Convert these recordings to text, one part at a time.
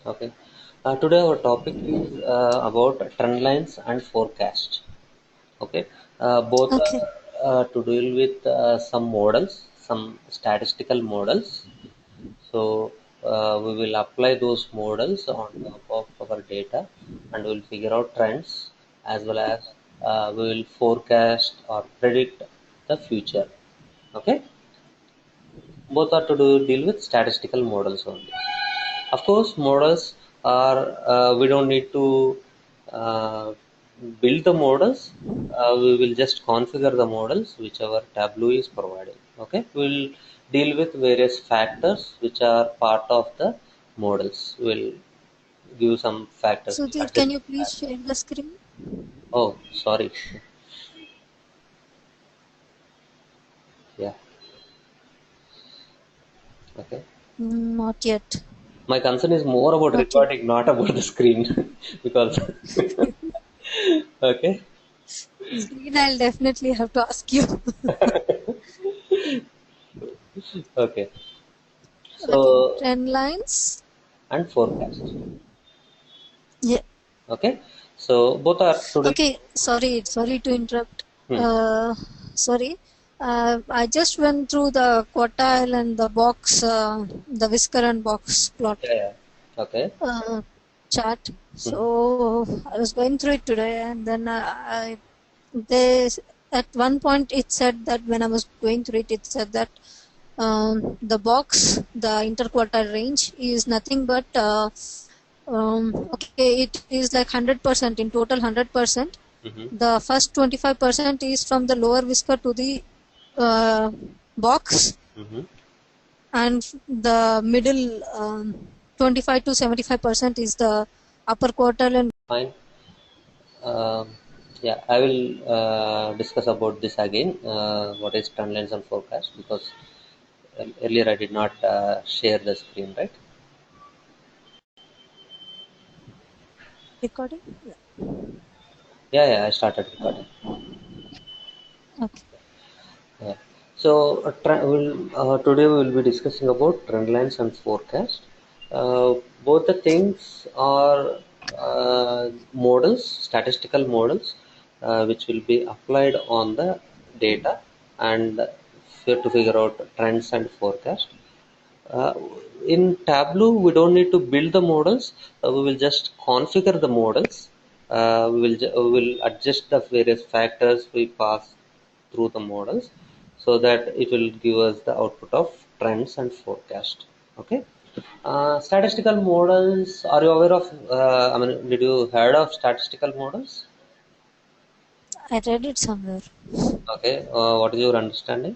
Okay. Today our topic is about trend lines and forecast. Okay. Both Okay. are to deal with some models, some statistical models. So we will apply those models on top of our data, and we'll figure out trends as well as we will forecast or predict the future. Okay. Both are to deal with statistical models only. Of course, models are, we don't need to uh, build the models. We will just configure the models whichever Tableau is providing. Okay, we'll deal with various factors which are part of the models. We'll give some factors. Sudhir, Adjust can you that. please share the screen? Oh, sorry. Yeah. Okay. Not yet. My concern is more about Not yet. recording, not about the screen, because. Okay. Screen, I'll definitely have to ask you. Okay. Okay. So, Trend lines. and forecast. Yeah. Okay, so both are today. Okay. Sorry to interrupt. Hmm. Uh, sorry. I just went through the quartile and the box, the whisker and box plot Yeah, yeah. Okay. uh, chart. Hmm. So I was going through it today, and then they at one point it said that when I was going through it, it said that the box, the interquartile range, is nothing but okay, it is like 100% in total 100%. Mm-hmm. The first 25% is from the lower whisker to the uh, box, Mm-hmm. and the middle 25 to 75% is the upper quartile and Fine. Um, yeah, I will discuss about this again. What is trend lines and forecast? Because earlier I did not share the screen, right? recording. Yeah, yeah. I started recording. Okay. Yeah. So today we will be discussing about trend lines and forecast. Both the things are models, statistical models, which will be applied on the data and to figure out trends and forecast. Uh, in Tableau, we don't need to build the models. We will just configure the models. We will adjust the various factors we pass through the models, so that it will give us the output of trends and forecast. Okay. Statistical models. Are you aware of? I mean, did you heard of statistical models? I read it somewhere. Okay. What is your understanding?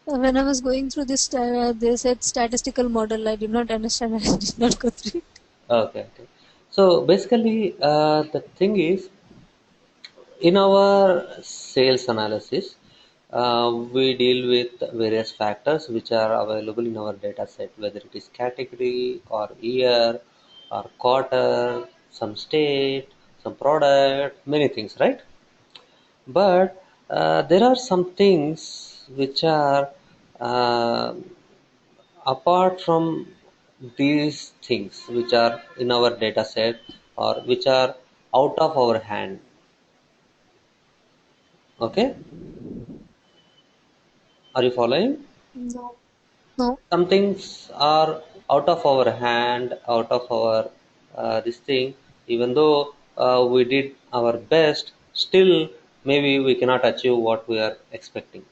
When I was going through this, they said statistical model. I did not understand. I did not go through it. Okay. Okay. So basically, the thing is, in our sales analysis, we deal with various factors which are available in our data set, whether it is category or year or quarter, some state, some product, many things, right? But there are some things which are uh, apart from these things, which are in our data set or which are out of our hand. Okay, are you following? No. No. Some things are out of our hand, out of our this thing. Even though we did our best, still maybe we cannot achieve what we are expecting.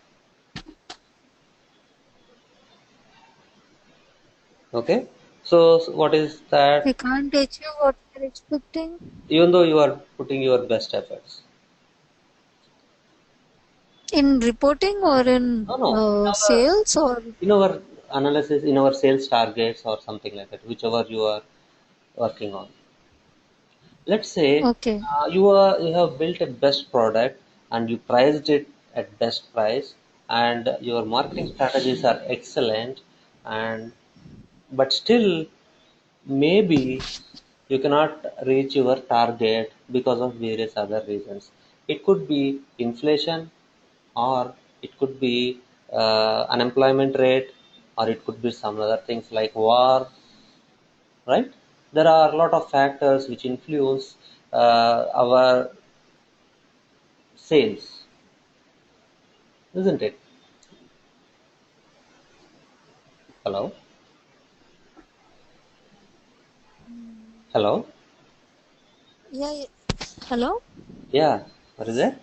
Okay, so what is We that? can't achieve what we're expecting Even though you are putting your best efforts. in reporting or in No, no. sales or In our analysis, in our sales targets or something like that, whichever you are working on. Let's say okay. you have built a best product and you priced it at best price, and your marketing strategies are excellent, and but still maybe you cannot reach your target because of various other reasons. It could be inflation, or it could be unemployment rate, or it could be some other things like war, right? There are a lot of factors which influence our sales, isn't it? Hello? Hello? Yeah, yeah. Hello? Yeah, what is it?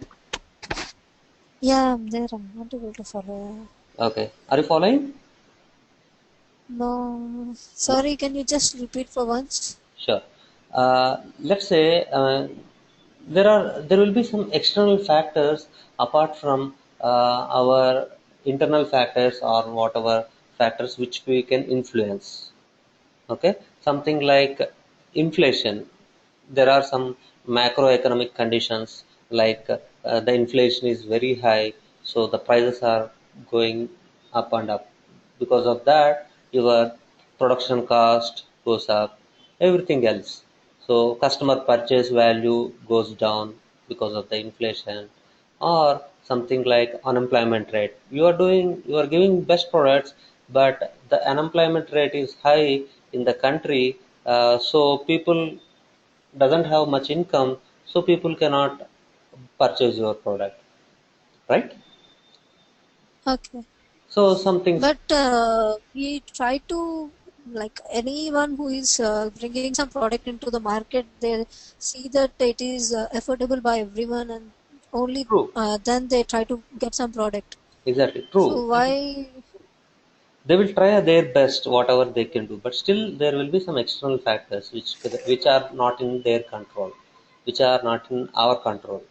Yeah, I'm there. I'm not able to follow. Okay. Are you following? No. No? Sorry, can you just repeat for once? Sure. Let's say there will be some external factors apart from our internal factors or whatever factors which we can influence. Okay, something like inflation. There are some macroeconomic conditions like the inflation is very high, so the prices are going up and up. Because of that, your production cost goes up, everything else. So customer purchase value goes down because of the inflation, or something like unemployment rate. You are giving best products, but the unemployment rate is high in the country, so people doesn't have much income, so people cannot purchase your product, right? Okay. So something. But we try to, like anyone who is bringing some product into the market, they see that it is affordable by everyone, and only True. then they try to get some product. Exactly true. So why? They will try their best whatever they can do, but still there will be some external factors which are not in their control, which are not in our control.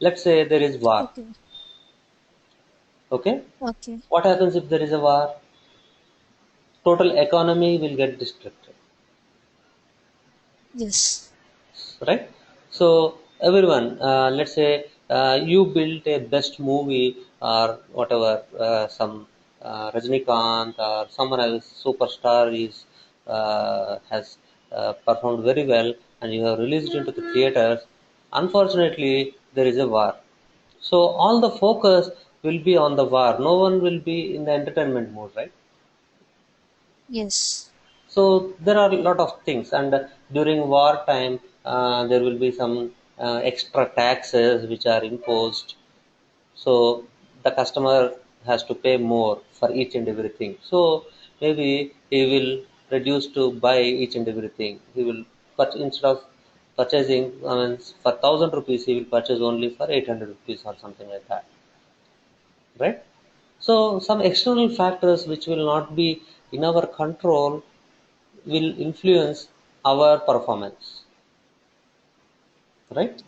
Let's say there is war. Okay. Okay, Okay. what happens if there is a war? Total economy will get disrupted, Yes. right? So everyone, let's say you built a best movie or whatever, some Rajnikant or someone else superstar is has performed very well, and you have released into the theaters. Unfortunately, there is a war, so all the focus will be on the war. No one will be in the entertainment mode, right? Yes. So there are a lot of things, and during war time, there will be some extra taxes which are imposed. So the customer has to pay more for each and everything. So maybe he will reduce to buy each and everything. He will instead of purchasing, I mean, for 1,000 rupees, he will purchase only for 800 rupees or something like that, right? So some external factors which will not be in our control will influence our performance, right?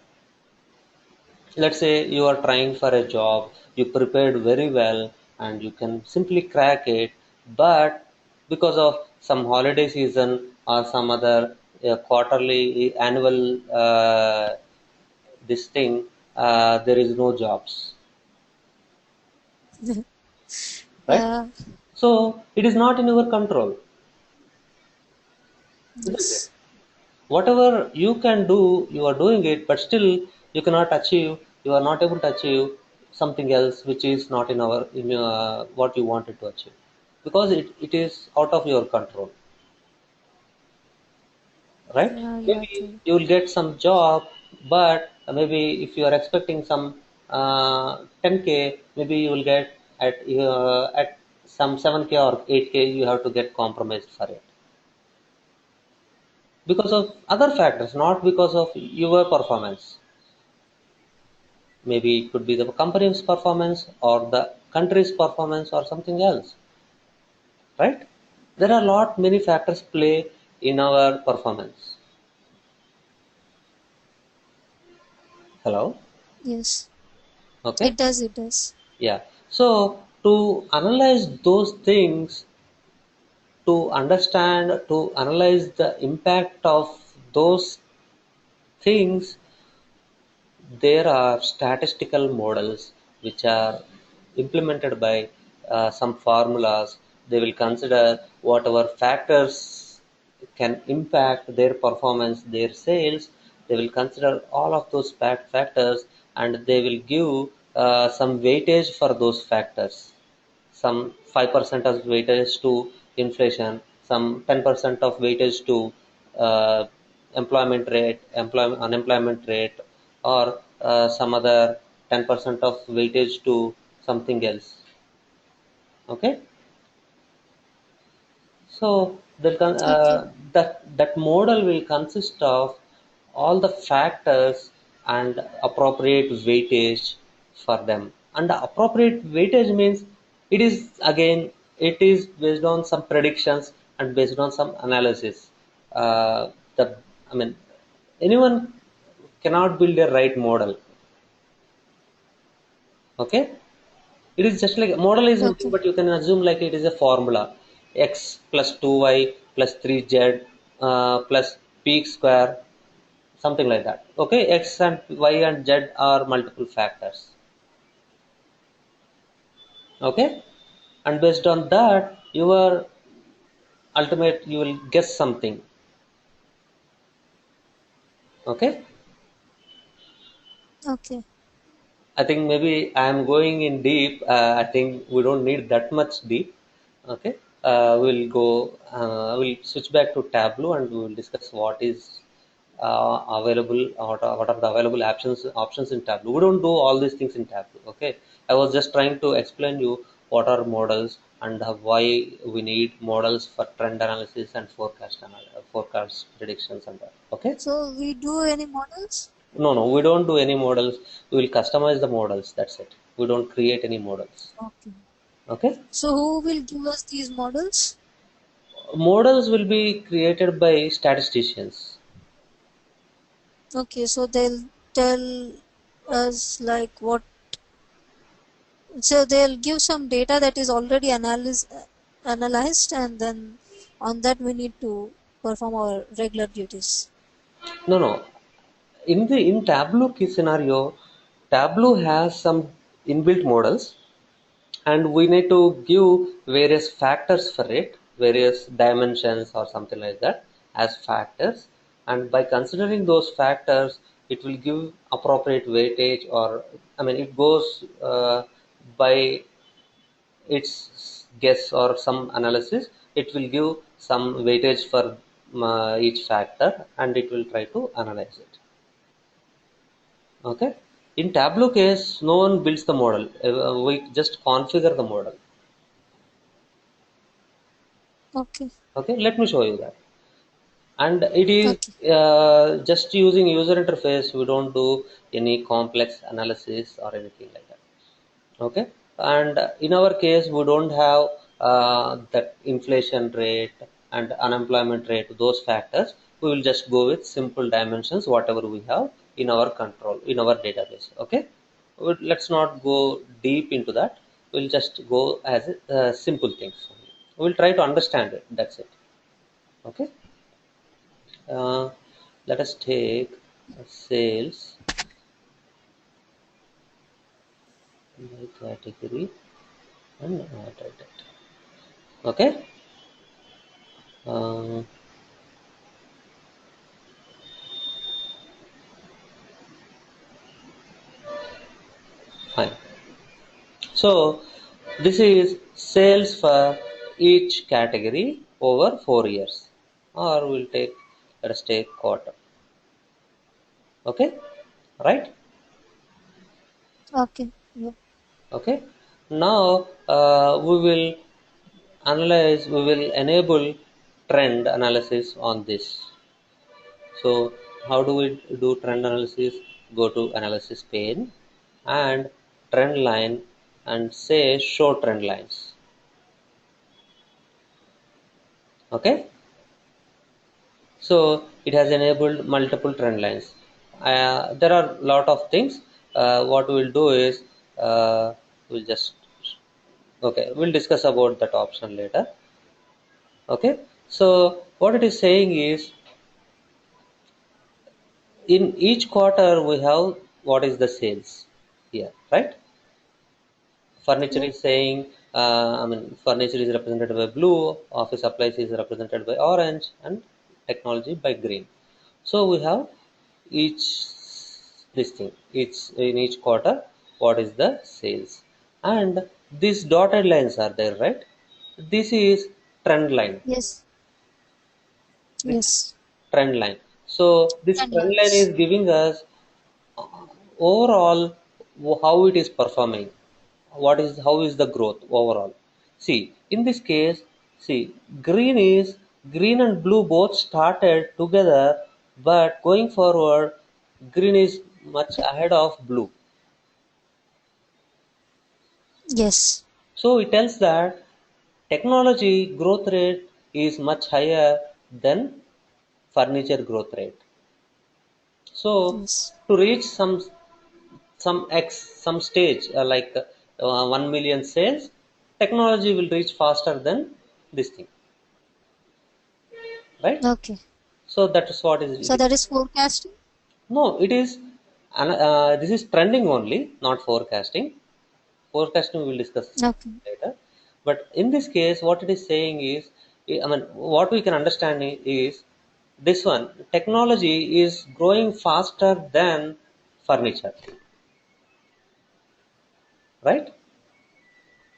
Let's say you are trying for a job, you prepared very well and you can simply crack it, but because of some holiday season or some other quarterly annual this thing, there is no jobs, right? Yeah. So it is not in your control, isn't it? Yes. Whatever you can do, you are doing it, but still you cannot achieve, you are not able to achieve something else which is not in what you wanted to achieve, because it is out of your control, right? Yeah. Yeah. Maybe True. you will get some job, but maybe if you are expecting some 10k, maybe you will get at some 7k or 8k, you have to get compromised for it because of other factors, not because of your performance. Maybe it could be the company's performance or the country's performance or something else, right? There are a lot many factors play in our performance. Hello? Yes. Okay? It does. It does. Yeah. So to analyze those things, to analyze the impact of those things, there are statistical models which are implemented by some formulas. They will consider whatever factors can impact their performance, their sales. They will consider all of those factors, and they will give some weightage for those factors. Some 5% of weightage to inflation, some 10% of weightage to uh, employment rate, unemployment rate, or some other 10% of weightage to something else. Okay, so Okay. that model will consist of all the factors and appropriate weightage for them. And the appropriate weightage means it is again it is based on some predictions and based on some analysis. The I mean anyone cannot build a right model. Okay, it is just like a model is nothing Okay. but you can assume like it is a formula x plus 2y plus 3z plus p square, something like that. Okay, x and y and z are multiple factors. Okay, and based on that your ultimate you will guess something. Okay, Okay. I think maybe I am going in deep. I think we don't need that much deep. Okay, we'll go. We'll switch back to Tableau and we will discuss what is available. What are the available options in Tableau? We don't do all these things in Tableau. Okay, I was just trying to explain you what are models and why we need models for trend analysis and forecast predictions and that. Okay. So we do any models? No, no, we don't do any models. We will customize the models. That's it. We don't create any models. Okay. Okay. So who will give us these models? Models will be created by statisticians. Okay, so they'll tell us like what, so they'll give some data that is already analyzed, and then on that we need to perform our regular duties. No, no. In Tableau case scenario, Tableau has some inbuilt models, and we need to give various factors for it, various dimensions or something like that as factors. And by considering those factors, it will give appropriate weightage, or I mean, it goes by its guess or some analysis. It will give some weightage for each factor, and it will try to analyze it. Okay. In Tableau case, no one builds the model. We just configure the model. Okay. Okay, let me show you that. And it is Okay. just using user interface. We don't do any complex analysis or anything like that. Okay, and in our case we don't have that inflation rate and unemployment rate, those factors. We will just go with simple dimensions whatever we have in our control in our database. Okay, let's not go deep into that. We'll just go as simple things. We'll try to understand it, that's it. Okay, uh, let us take sales by category and add it. Okay. uh, Fine. So this is sales for each category over 4 years, or we'll take, let us take quarter. Okay, right? Okay. Yeah. Okay. Now we will analyze. We will enable trend analysis on this. So how do we do trend analysis? Go to analysis pane and trend line and say show trend lines. Okay. So it has enabled multiple trend lines. There are a lot of things. What we'll do is we'll just okay. We'll discuss about that option later. Okay. So what it is saying is in each quarter we have what is the sales here, right? Furniture Yeah. is saying, I mean, furniture is represented by blue, office supplies is represented by orange, and technology by green. So we have each this thing, each in each quarter, what is the sales, and these dotted lines are there, right? This is trend line. Yes. This Yes. trend line. So this Trend trend line lines. is giving us overall how it is performing, what is how is the growth overall. See, in this case, see, green is green and blue both started together, but going forward green is much ahead of blue. Yes. So it tells that technology growth rate is much higher than furniture growth rate. So Yes. to reach some stage, 1 million sales, technology will reach faster than this thing, right? Okay. So that is what is it So is. that is forecasting. No, it is this is trending only, not forecasting. Forecasting we will discuss Okay. later. But in this case, what it is saying is, I mean, what we can understand is this one: technology is growing faster than furniture, right?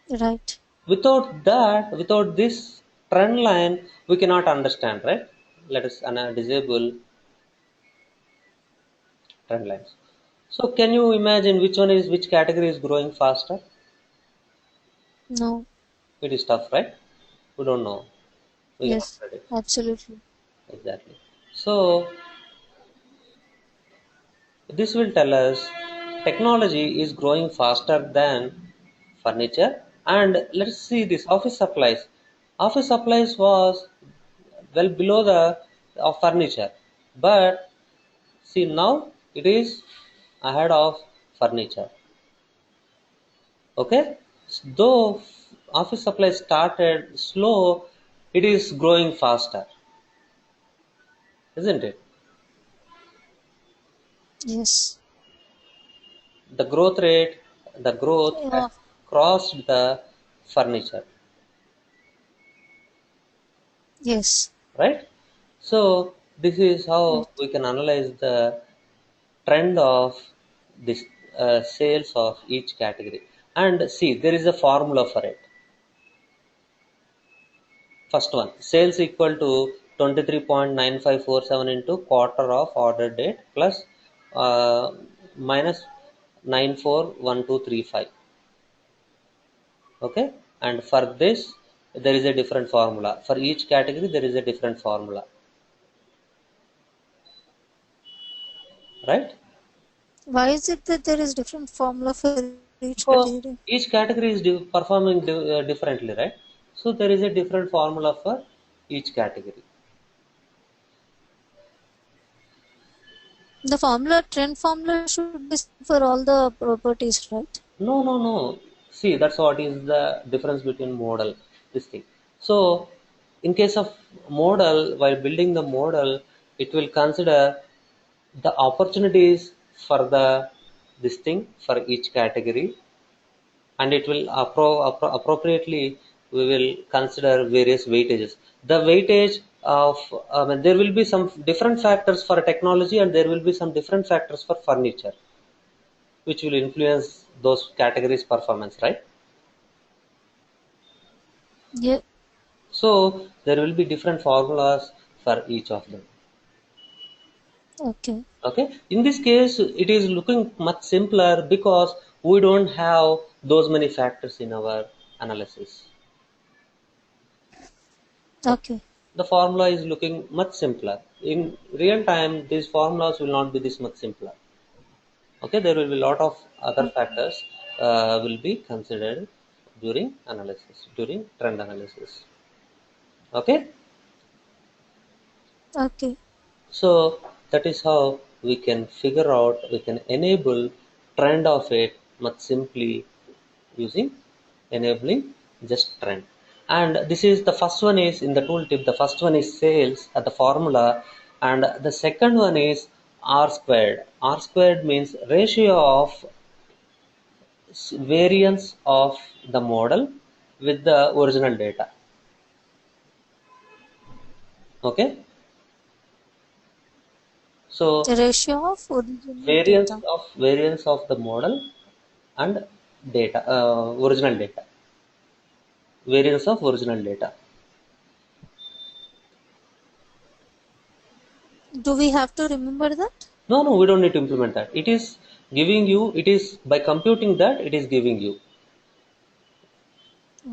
Right. Without that, without this trend line, we cannot understand, right? Let us disable trend lines. So can you imagine which category is growing faster? No. It is tough, right? We don't know. We cannot Yes. predict Absolutely. exactly. So this will tell us technology is growing faster than furniture. And let's see this office supplies. Office supplies was well below the of furniture, but see, now it is ahead of furniture. Okay? Though office supply started slow, it is growing faster, isn't it? Yes. The growth has Yeah. crossed the furniture, Yes. right? So this is how Right. we can analyze the trend of this sales of each category. And see, there is a formula for it. First one, sales equal to 23.9547 into quarter of order date plus uh, minus 941235. Okay, and for this there is a different formula. For each category there is a different formula, right? Why is it that there is different formula for each category? Because each category is performing differently, right? So there is a different formula for each category. The formula, trend formula should be same for all the properties, right? No, no, no. See, that's what is the difference between model, this thing. So, in case of model, while building the model, it will consider the opportunities for the this thing for each category, and it will appropriately we will consider various weightages. The weightage of there will be some different factors for technology, and there will be some different factors for furniture, which will influence those categories' performance, right? Yeah. So there will be different formulas for each of them. Okay. Okay. In this case, it is looking much simpler because we don't have those many factors in our analysis. Okay. Okay. The formula is looking much simpler. In real time, these formulas will not be this much simpler. Okay, there will be a lot of other Okay. factors will be considered during analysis, during trend analysis. Okay. Okay. So that is how we can figure out, we can enable trend of it much simply using enabling just trend. And this is the first one is in the tooltip. The first one is sales at the formula, and the second one is R squared. R squared means ratio of variance of the model with the original data. Okay, so The ratio of original variance data. of the model and data original data, variance of original data. Do we have to remember that? No, no, we don't need to implement that. It is giving you, it is by computing that, it is giving you.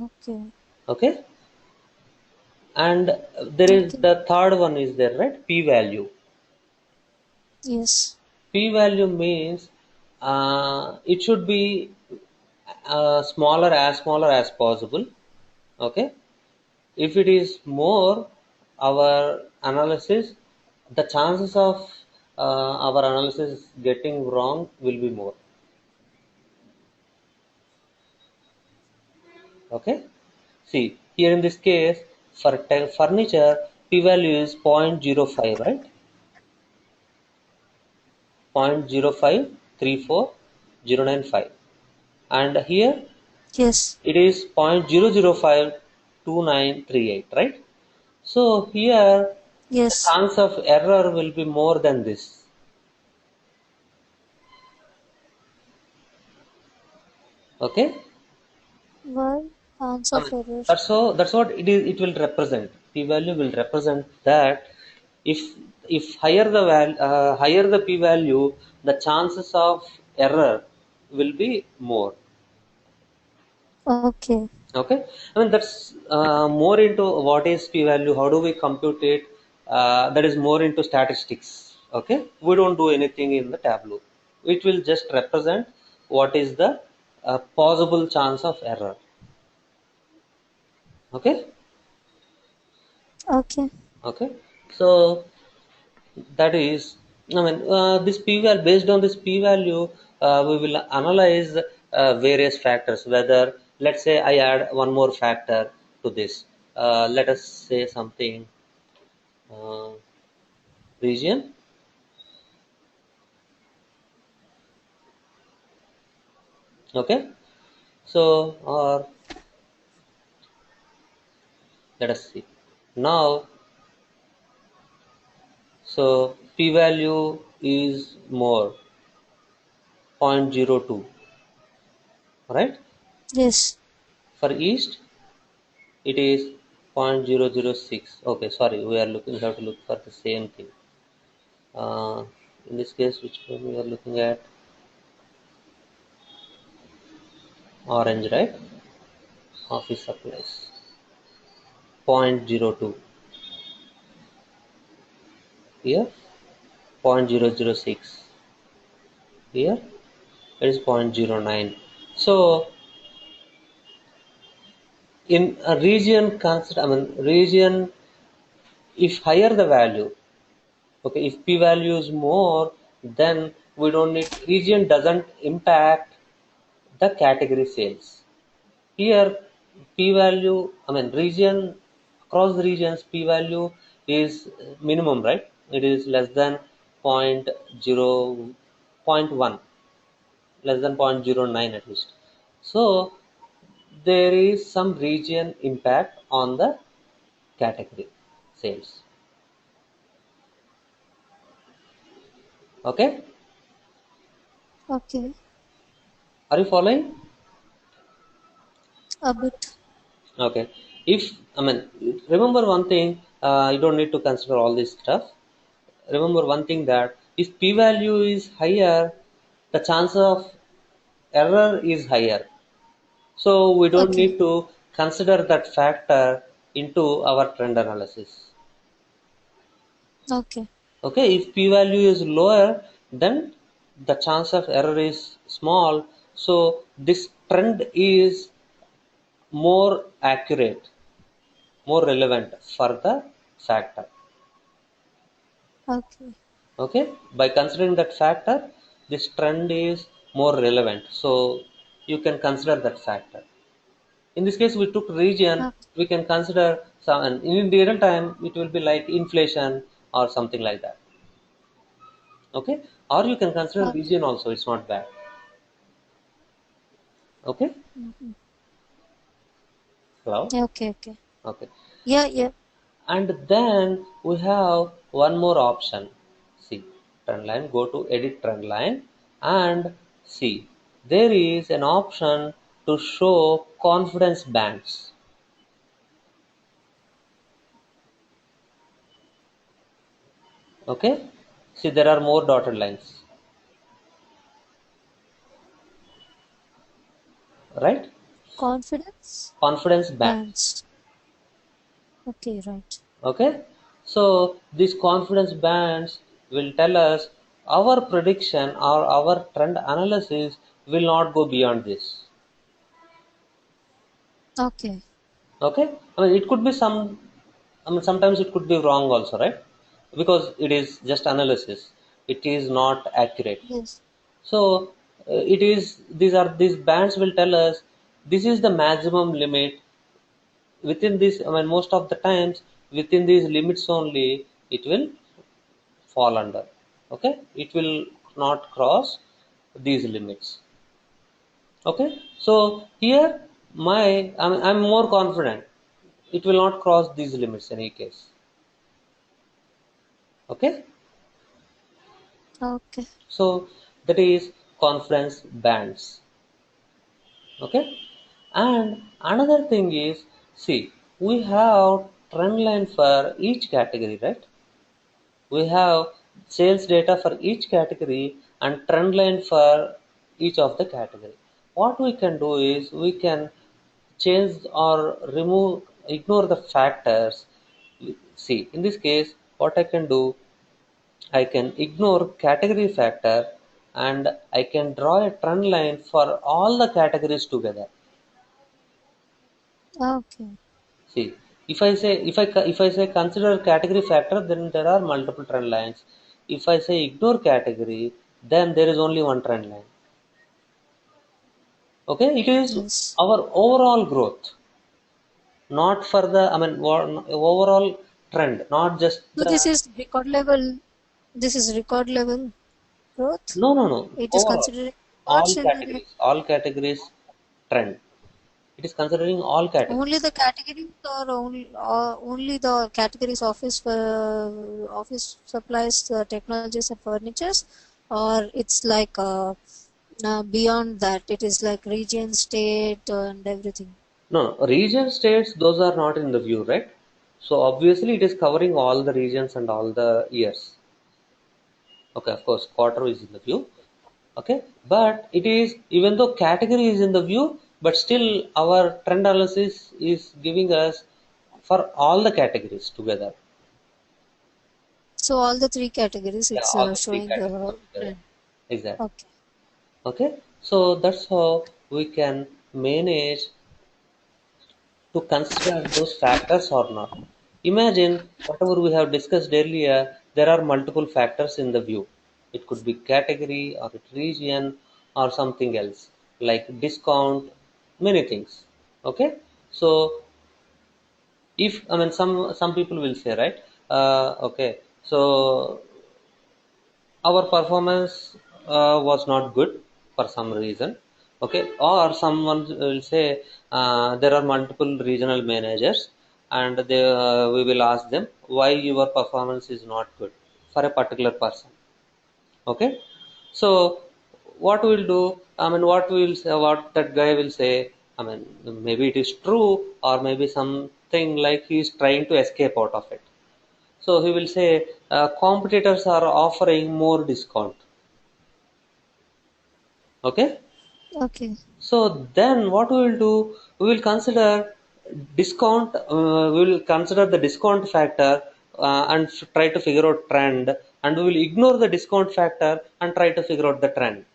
Okay. Okay. And there is Okay. the third one is there, right? P value. Yes. P value means it should be smaller as possible. Okay. If it is more, our analysis, the chances of our analysis getting wrong will be more. Okay. See, here in this case, for furniture, p-value is 0.05, right? 0.0534095. And here Yes. it is 0.0052938, right? So here the Yes. chance of error will be more than this. Okay? Why? Chance I of mean, error. that's what it is. It will represent. P-value will represent that if higher the higher the p-value, the chances of error will be more. Okay. Okay, I mean that's more into what is p-value. How do we compute it? That is more into statistics. Okay, we don't do anything in the Tableau. It will just represent what is the possible chance of error. Okay, Okay. okay. So that is, I mean, this p-value, based on this p-value, we will analyze various factors. Whether, let's say, I add one more factor to this. Let us say something, uh, region. Okay, so or let us see now. So p-value is more 0.02, right? Yes. For east, it is 0.006. Okay, sorry, we are looking. We have to look for the same thing. Uh, in this case, which one we are looking at? Orange, right? Office supplies 0.02 here, 0.006 here. It is 0.09. So in a region consider, I mean region, if higher the value, okay, if p value is more, then we don't need, region doesn't impact the category sales. Here p-value, I mean region, across the regions p-value is minimum, right? It is less than point 0, point 1, less than 0.09 at least. So there is some region impact on the category sales. Okay, Okay. are you following? A bit. Okay, if, I mean, remember one thing, you don't need to consider all this stuff. Remember one thing, that if p-value is higher, the chance of error is higher. So we don't Okay. need to consider that factor into our trend analysis. Okay. Okay, if p-value is lower, then the chance of error is small. So this trend is more accurate, more relevant for the factor. Okay. Okay, by considering that factor, this trend is more relevant. So you can consider that factor. In this case, we took region. Okay. We can consider some, and in real time, it will be like inflation or something like that. Okay, or you can consider Okay. region also. It's not bad. Okay, Mhm. hello. Okay. Okay. Okay, Yeah. Yeah. and then we have one more option. See, trend line. Go to edit trend line and see. There is an option to show confidence bands. Okay, see there are more dotted lines, right? Confidence Confidence bands. bands. Okay, right. Okay, so these confidence bands will tell us our prediction or our trend analysis will not go beyond this. Okay. Okay, I mean it could be some, I mean sometimes it could be wrong also, right? Because it is just analysis, it is not accurate. Yes. So it is, these bands will tell us this is the maximum limit. Within this, I mean most of the times within these limits only it will fall under. Okay, it will not cross these limits. Okay, so here I'm more confident it will not cross these limits in any case. Okay, Okay. so that is confidence bands. Okay, and another thing is, see, we have trend line for each category, right? We have sales data for each category and trend line for each of the category. What we can do is we can change or remove, ignore the factors. See, in this case, what I can do, I can ignore category factor and I can draw a trend line for all the categories together. Okay. See, if I say consider category factor, then there are multiple trend lines. If I say ignore category, then there is only one trend line. Okay, it is Yes. our overall growth, not for the, I mean overall trend, not just So the, this is record level. This is record level growth. no, It is overall, considering what's in the all categories trend. It is considering all only categories. the categories or only the categories office for office supplies, technologies and furnitures, or it's like beyond that. It is like region, state, and everything. No, region states, those are not in the view, right? So obviously it is covering all the regions and all the years. Okay, of course, quarter is in the view. Okay, but it is, even though category is in the view, but still our trend analysis is giving us for all the categories together. So all the three categories, Yeah, it's all the three showing categories together. trend. Exactly. Okay. Okay, so that's how we can manage to consider those factors or not. Imagine whatever we have discussed earlier, there are multiple factors in the view. It could be category or region or something else like discount, many things. Okay, so if, I mean some people will say, right, okay, so our performance was not good for some reason. Okay, or someone will say there are multiple regional managers and we will ask them why your performance is not good for a particular person. Okay, so what we'll do, I mean what we'll say, what that guy will say, I mean maybe it is true or maybe something like he is trying to escape out of it. So he will say competitors are offering more discount. Okay, Okay. so then what we will do, we will consider discount, we will consider the discount factor and try to figure out trend, and we will ignore the discount factor and try to figure out the trend.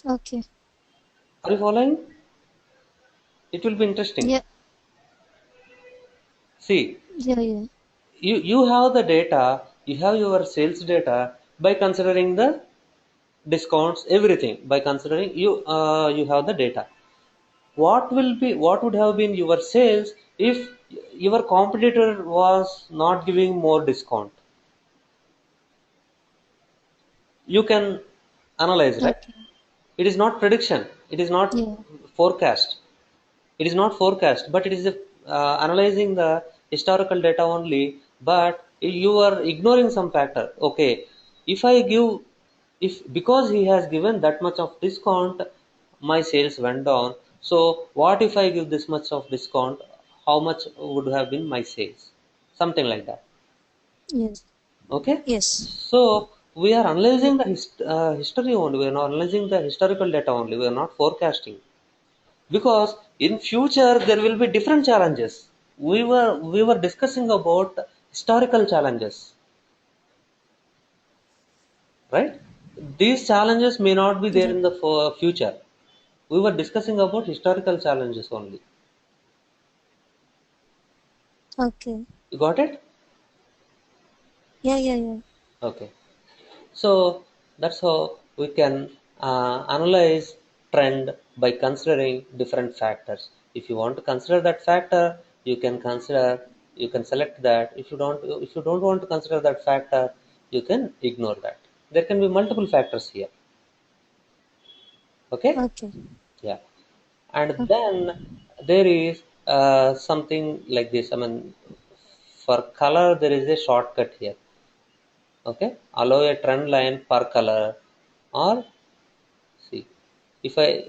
Okay. Are you following? It will be interesting. Yeah. See, Yeah. Yeah. you have the data, you have your sales data by considering the discounts, everything by considering you have the data. What would have been your sales if your competitor was not giving more discount? You can analyze, right? Okay. It is not prediction, it is not Yeah. forecast, it is not forecast, but it is analyzing the historical data only. But you are ignoring some factor. Okay, if I give, if because he has given that much of discount, my sales went down. So what if I give this much of discount, how much would have been my sales? something like that. Yes. Okay, Yes. so we are Yep. analyzing the history only. We are not analyzing the historical data only. We are not forecasting, because in future there will be different challenges. We were discussing about historical challenges, right? These challenges may not be there Yep. in the future. We were discussing about historical challenges only. Okay. You got it? Yeah. Yeah. Yeah. Okay. So that's how we can analyze trend by considering different factors. If you want to consider that factor, you can consider, you can select that. If you don't want to consider that factor, you can ignore that. There can be multiple factors here. Okay? Okay. Yeah. And Okay. then there is something like this. I mean, for color, there is a shortcut here. Okay? Allow a trend line per color, or see, if I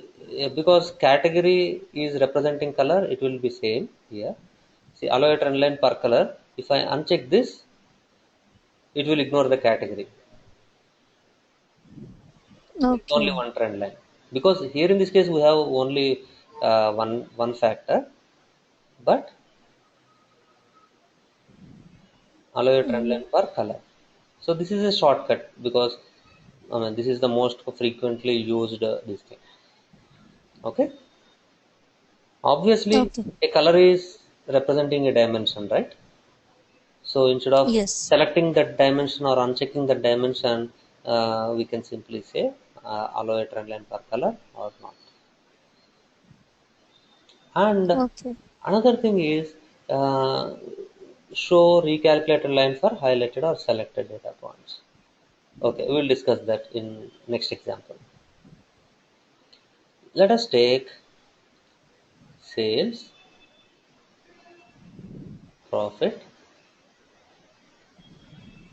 because category is representing color, it will be same here. See, allow a trend line per color. If I uncheck this, it will ignore the category. There is only Okay. one trend line, because here in this case we have only one factor, but allow a trend Mm, line per color. So this is a shortcut, because I mean this is the most frequently used this thing. Okay, obviously okay. a color is representing a dimension, right? So instead of Yes. selecting that dimension or unchecking that dimension, we can simply say allow a trend line per color or not. And Okay. another thing is uh, show recalculated line for highlighted or selected data points. Okay, we will discuss that in next example. Let us take sales, profit,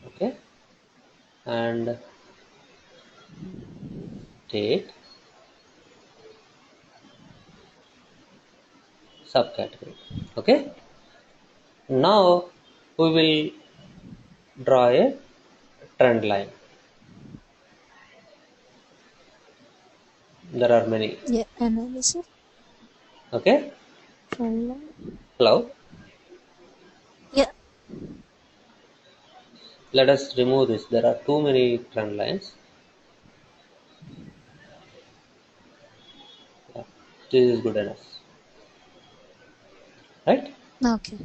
okay, and date, subcategory. Okay, now we will draw a trend line. There are many. Yeah. Analysis. Okay, Trend line. hello. Yeah. Let us remove this. There are too many trend lines. Yeah, this is good enough, right? Okay.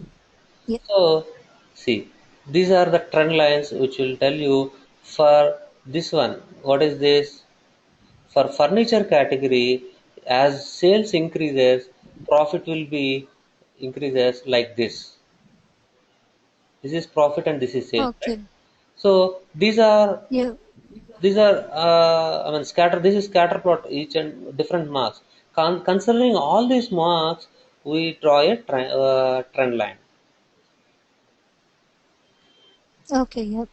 Yeah. So, see, these are the trend lines which will tell you for this one. What is this? For furniture category, as sales increases, profit will be increases like this. This is profit and this is sales, right? Okay. So Yeah. these are I mean scatter. This is scatter plot, each and different marks. Considering all these marks, we draw a trend line. Okay. Yeah.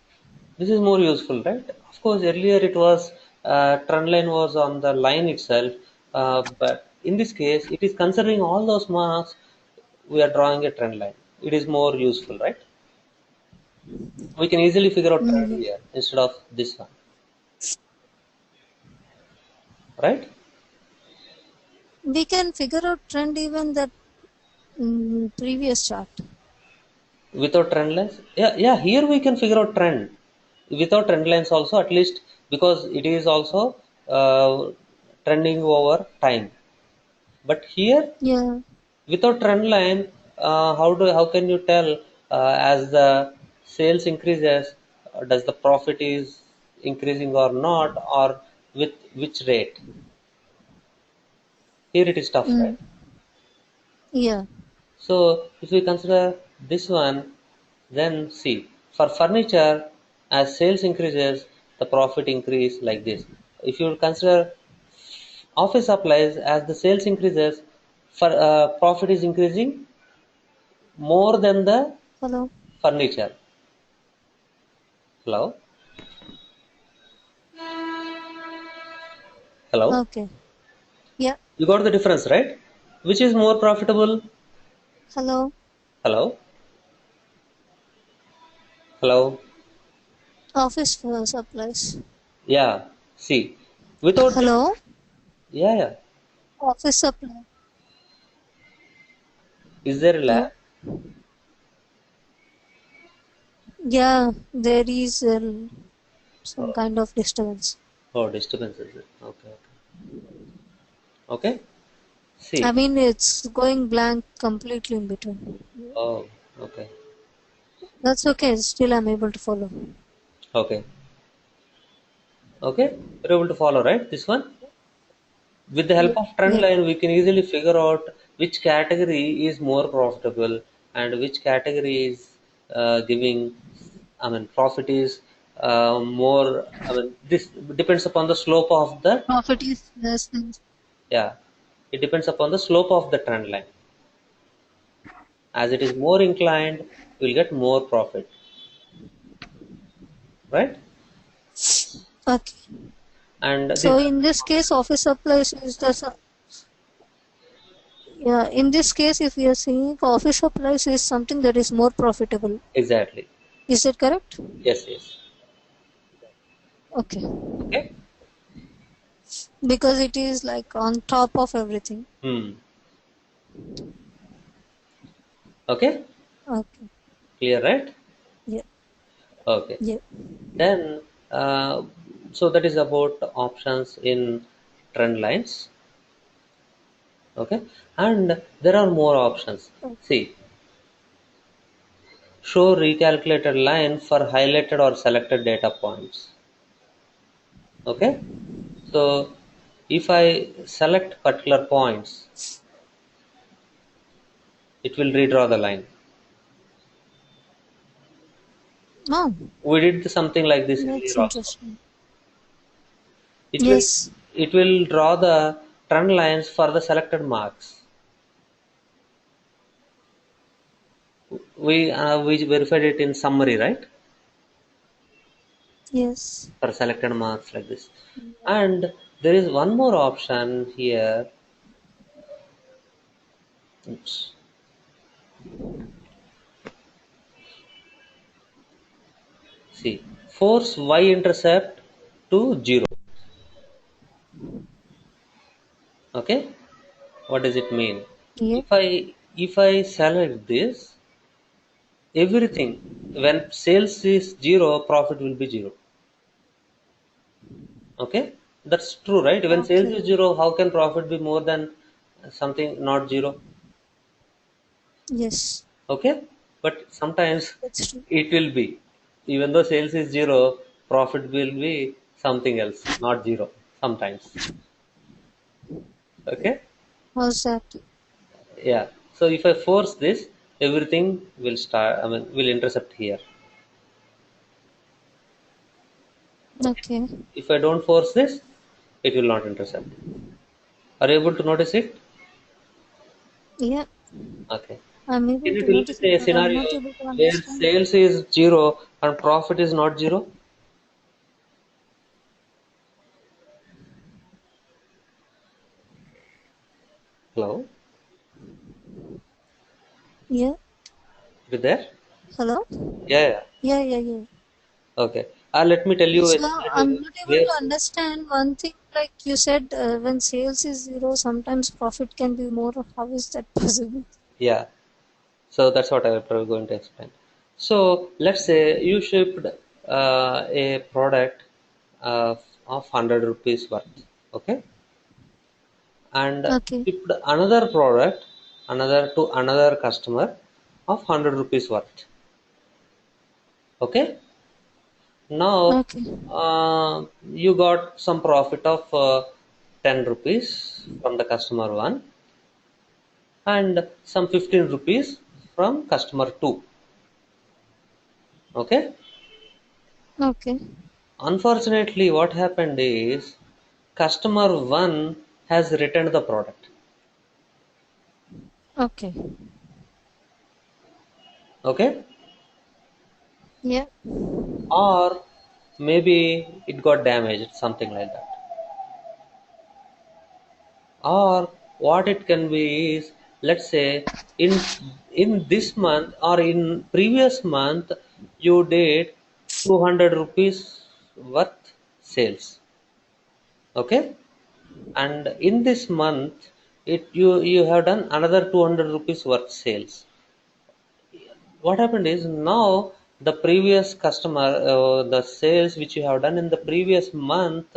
This is more useful, right? Of course, earlier it was trend line was on the line itself, but in this case, it is considering all those marks. We are drawing a trend line. It is more useful, right? We can easily figure out trend Yeah. here instead of this one, right? We can figure out trend even that previous chart. Without trend lines, yeah, yeah. Here we can figure out trend without trend lines also, at least, because it is also trending over time. But here, Yeah. without trend line, how can you tell as the sales increases, does the profit is increasing or not, or with which rate? Here it is tough, right? Mm, yeah. So if we consider this one, then see, for furniture, as sales increases, the profit increase like this. If you consider office supplies, as the sales increases, for profit is increasing more than the Hello. furniture. Hello, hello. Okay. Yeah. You got the difference, right? Which is more profitable? Hello. Hello. Hello. Office supplies. Yeah. See, without this, Hello? yeah, yeah. Office supply. Is there a lag? Hello? Yeah, there is some Oh, kind of disturbance. oh, disturbance is it? Okay, okay. Okay. I See. mean, it's going blank completely in between. Oh, okay. That's okay. Still, I'm able to follow. Okay. Okay. You're able to follow, right? This one. With the Yeah, help of trend yeah. line, we can easily figure out which category is more profitable and which category is giving, I mean, profit is more. I mean, this depends upon the slope of the, Profit is less than. yeah, it depends upon the slope of the trend line. As it is more inclined, you will get more profit, right? Okay. And this, So in this case, office supplies is the. Yeah, in this case, if we are saying office supplies is something that is more profitable, exactly. is that correct? Yes, yes. Okay. Okay. Because it is like on top of everything. Hmm. Okay. Okay. Clear, right? Yeah. Okay. Yeah. Then, uh, so that is about options in trend lines. Okay, and there are more options. See, show recalculated line for highlighted or selected data points. Okay, so if I select particular points, it will redraw the line. Oh, We did something like this that's earlier also. interesting. It will Yes. it will draw the trend lines for the selected marks. We verified it in summary, right? Yes. For selected marks like this. And there is one more option here. Oops. See, force y-intercept to 0. Okay, what does it mean? Yeah. If I select this, everything, when sales is 0, profit will be 0. Okay, that's true, right? When sales Okay. is 0, how can profit be more than something not 0? Yes. Okay, but sometimes That's true. it will be, even though sales is 0, profit will be something else, not 0 sometimes. Okay, How's that? yeah. So if I force this, everything will start, I mean, will intercept here. Okay, Okay. if I don't force this, it will not intercept. Are you able to notice it? Yeah. Okay, I'm can able you to tell me notice it, a but I'm scenario not able to where understand. sales is 0 and profit is not 0? Hello, Yeah. you there? Hello? Yeah, yeah. Yeah, yeah, yeah. Okay, let me tell you a So scenario I'm not able where, to understand one thing. Like you said, when sales is zero, sometimes profit can be more. How is that possible? yeah. So that's what I'm probably going to explain. So let's say you shipped a product of 100 rupees worth, okay, and Okay. shipped another product, another to another customer of 100 rupees worth, okay. Now Okay. you got some profit of 10 rupees from the customer one and some 15 rupees from customer two, okay. Okay. Unfortunately, what happened is customer one has returned the product. Okay. Okay? Yeah. Or maybe it got damaged, something like that. Or what it can be is let's say in this month or in previous month you did 200 rupees worth sales, okay, and in this month you have done another 200 rupees worth sales. What happened is now the previous customer, the sales which you have done in the previous month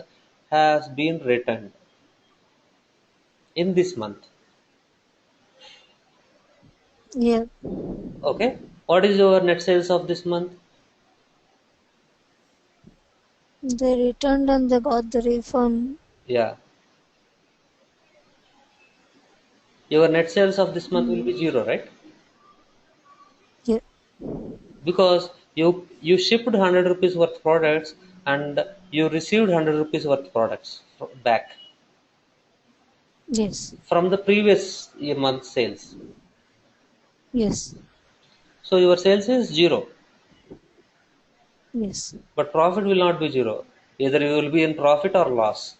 has been returned in this month. Yeah. Okay, what is your net sales of this month? They returned and they got the refund. Yeah, your net sales of this month will Mm, be zero, right? yeah. Because you shipped 100 rupees worth products and you received 100 rupees worth products back Yes. from the previous year month sales. Yes. So your sales is zero, Yes. but profit will not be zero. Either you will be in profit or loss.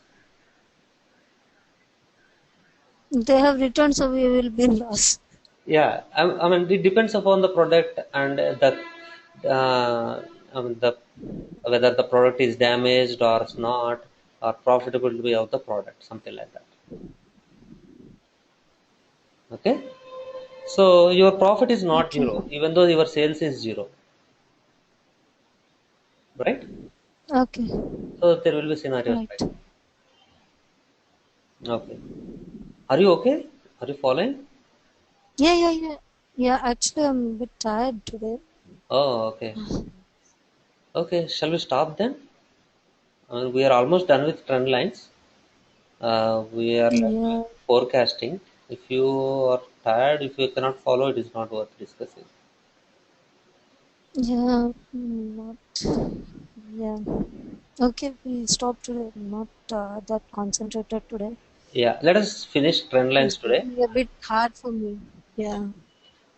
They have returned, so we will be lost. Yeah, I mean it depends upon the product and uh, I mean the whether the product is damaged or it's not, or profitability of the product, something like that. Okay, so your profit is not Okay. zero, even though your sales is zero, right? Okay. So there will be scenarios like Right. that. Okay, are you okay? Are you following? Yeah, yeah, yeah. Yeah, actually, I'm a bit tired today. Oh, okay. Okay, shall we stop then? We are almost done with trend lines. We are left with Yeah, forecasting. If you are tired, if you cannot follow, it is not worth discussing. yeah, not, yeah. Okay, we stop today. Not that concentrated today. Yeah, let us finish trend lines It's today. becoming a bit hard for me. Yeah.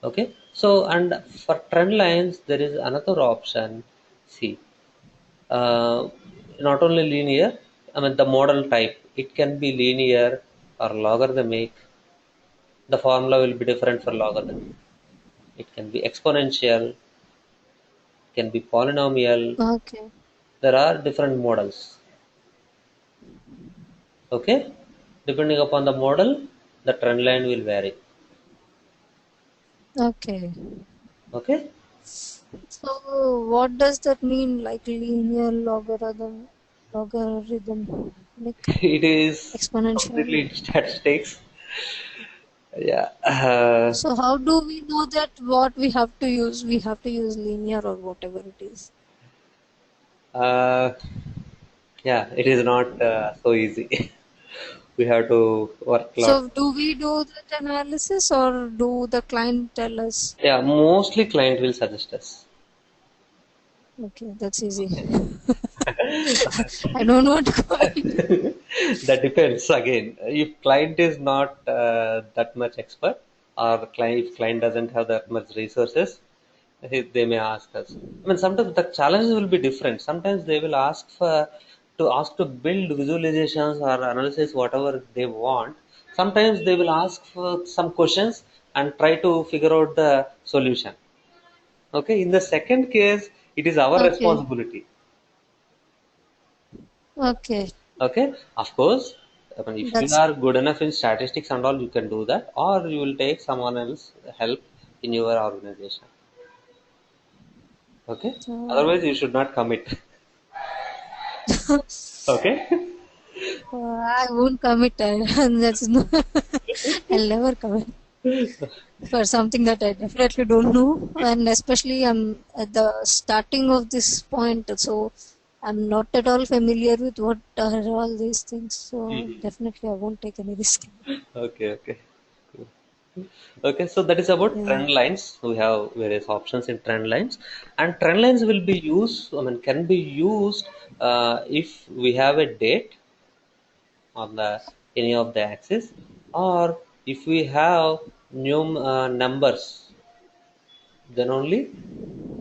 Okay, so and for trend lines, there is another option. See, uh, not only linear, I mean the model type, it can be linear or logarithmic. The formula will be different for logarithm. It can be exponential, can be polynomial. Okay. There are different models. Okay, depending upon the model, the trend line will vary. Okay. Okay, So, what does that mean? Like linear logarithmic, it is completely in exponential. statistics. Yeah, So, how do we know that what we have to use? We have to use linear or whatever it is. uh, yeah, it is not so easy. We have to work a lot. So, do we do that analysis or do the client tell us? Yeah, mostly client will suggest us. Okay, that's easy. Okay. I don't want to comment. That depends again. If client is not that much expert, or if client doesn't have that much resources, they may ask us. I mean, sometimes the challenges will be different. Sometimes they will ask to build visualizations or analysis whatever they want. Sometimes they will ask for some questions and try to figure out the solution. Okay, in the second case, it is our Okay, responsibility. okay, Okay, of course. I mean, if you that's are good enough in statistics and all, you can do that, or you will take someone else help in your organization. Okay, uh, otherwise you should not commit. Okay. I won't commit. That's no, I'll never commit for something that I definitely don't know, and especially I'm at the starting of this point, so I'm not at all familiar with what are all these things. So Mhm. definitely, I won't take any risk. Okay, okay. Cool. Okay, so that is about Yeah. trend lines. We have various options in trend lines, and trend lines will be used. I mean, can be used if we have a date on the any of the axis, or if we have numbers, then only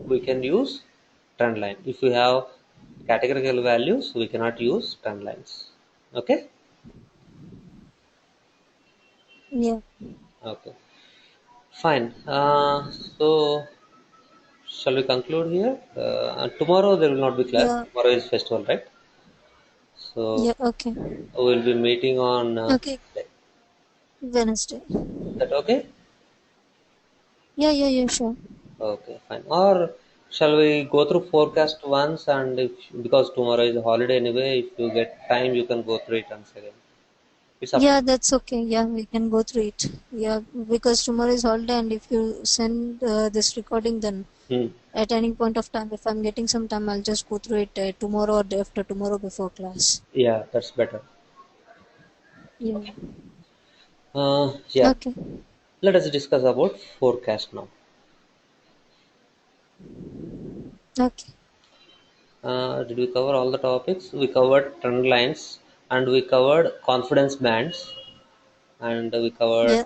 we can use trend line. If we have categorical values, we cannot use trend lines. Okay. Yeah. Okay. Fine. So shall we conclude here? Tomorrow there will not be class. Yeah, Tomorrow is festival, right? So yeah, okay. we'll be meeting on Okay, Wednesday. Wednesday. Is that okay? Yeah, yeah, yeah, sure. Okay, fine. Or shall we go through forecast once, and if, because tomorrow is a holiday anyway, if you get time, you can go through it once again. It's up to Yeah, that's okay. Yeah, we can go through it. Yeah, because tomorrow is holiday, and if you send this recording, then you. at any point of time, if I'm getting some time, I'll just go through it tomorrow or day after tomorrow before class. Yeah, that's better. Yeah. Yeah. Okay. Let us discuss about forecast now. Okay. Did we cover all the topics? We covered trend lines, and we covered confidence bands, and we covered Yeah.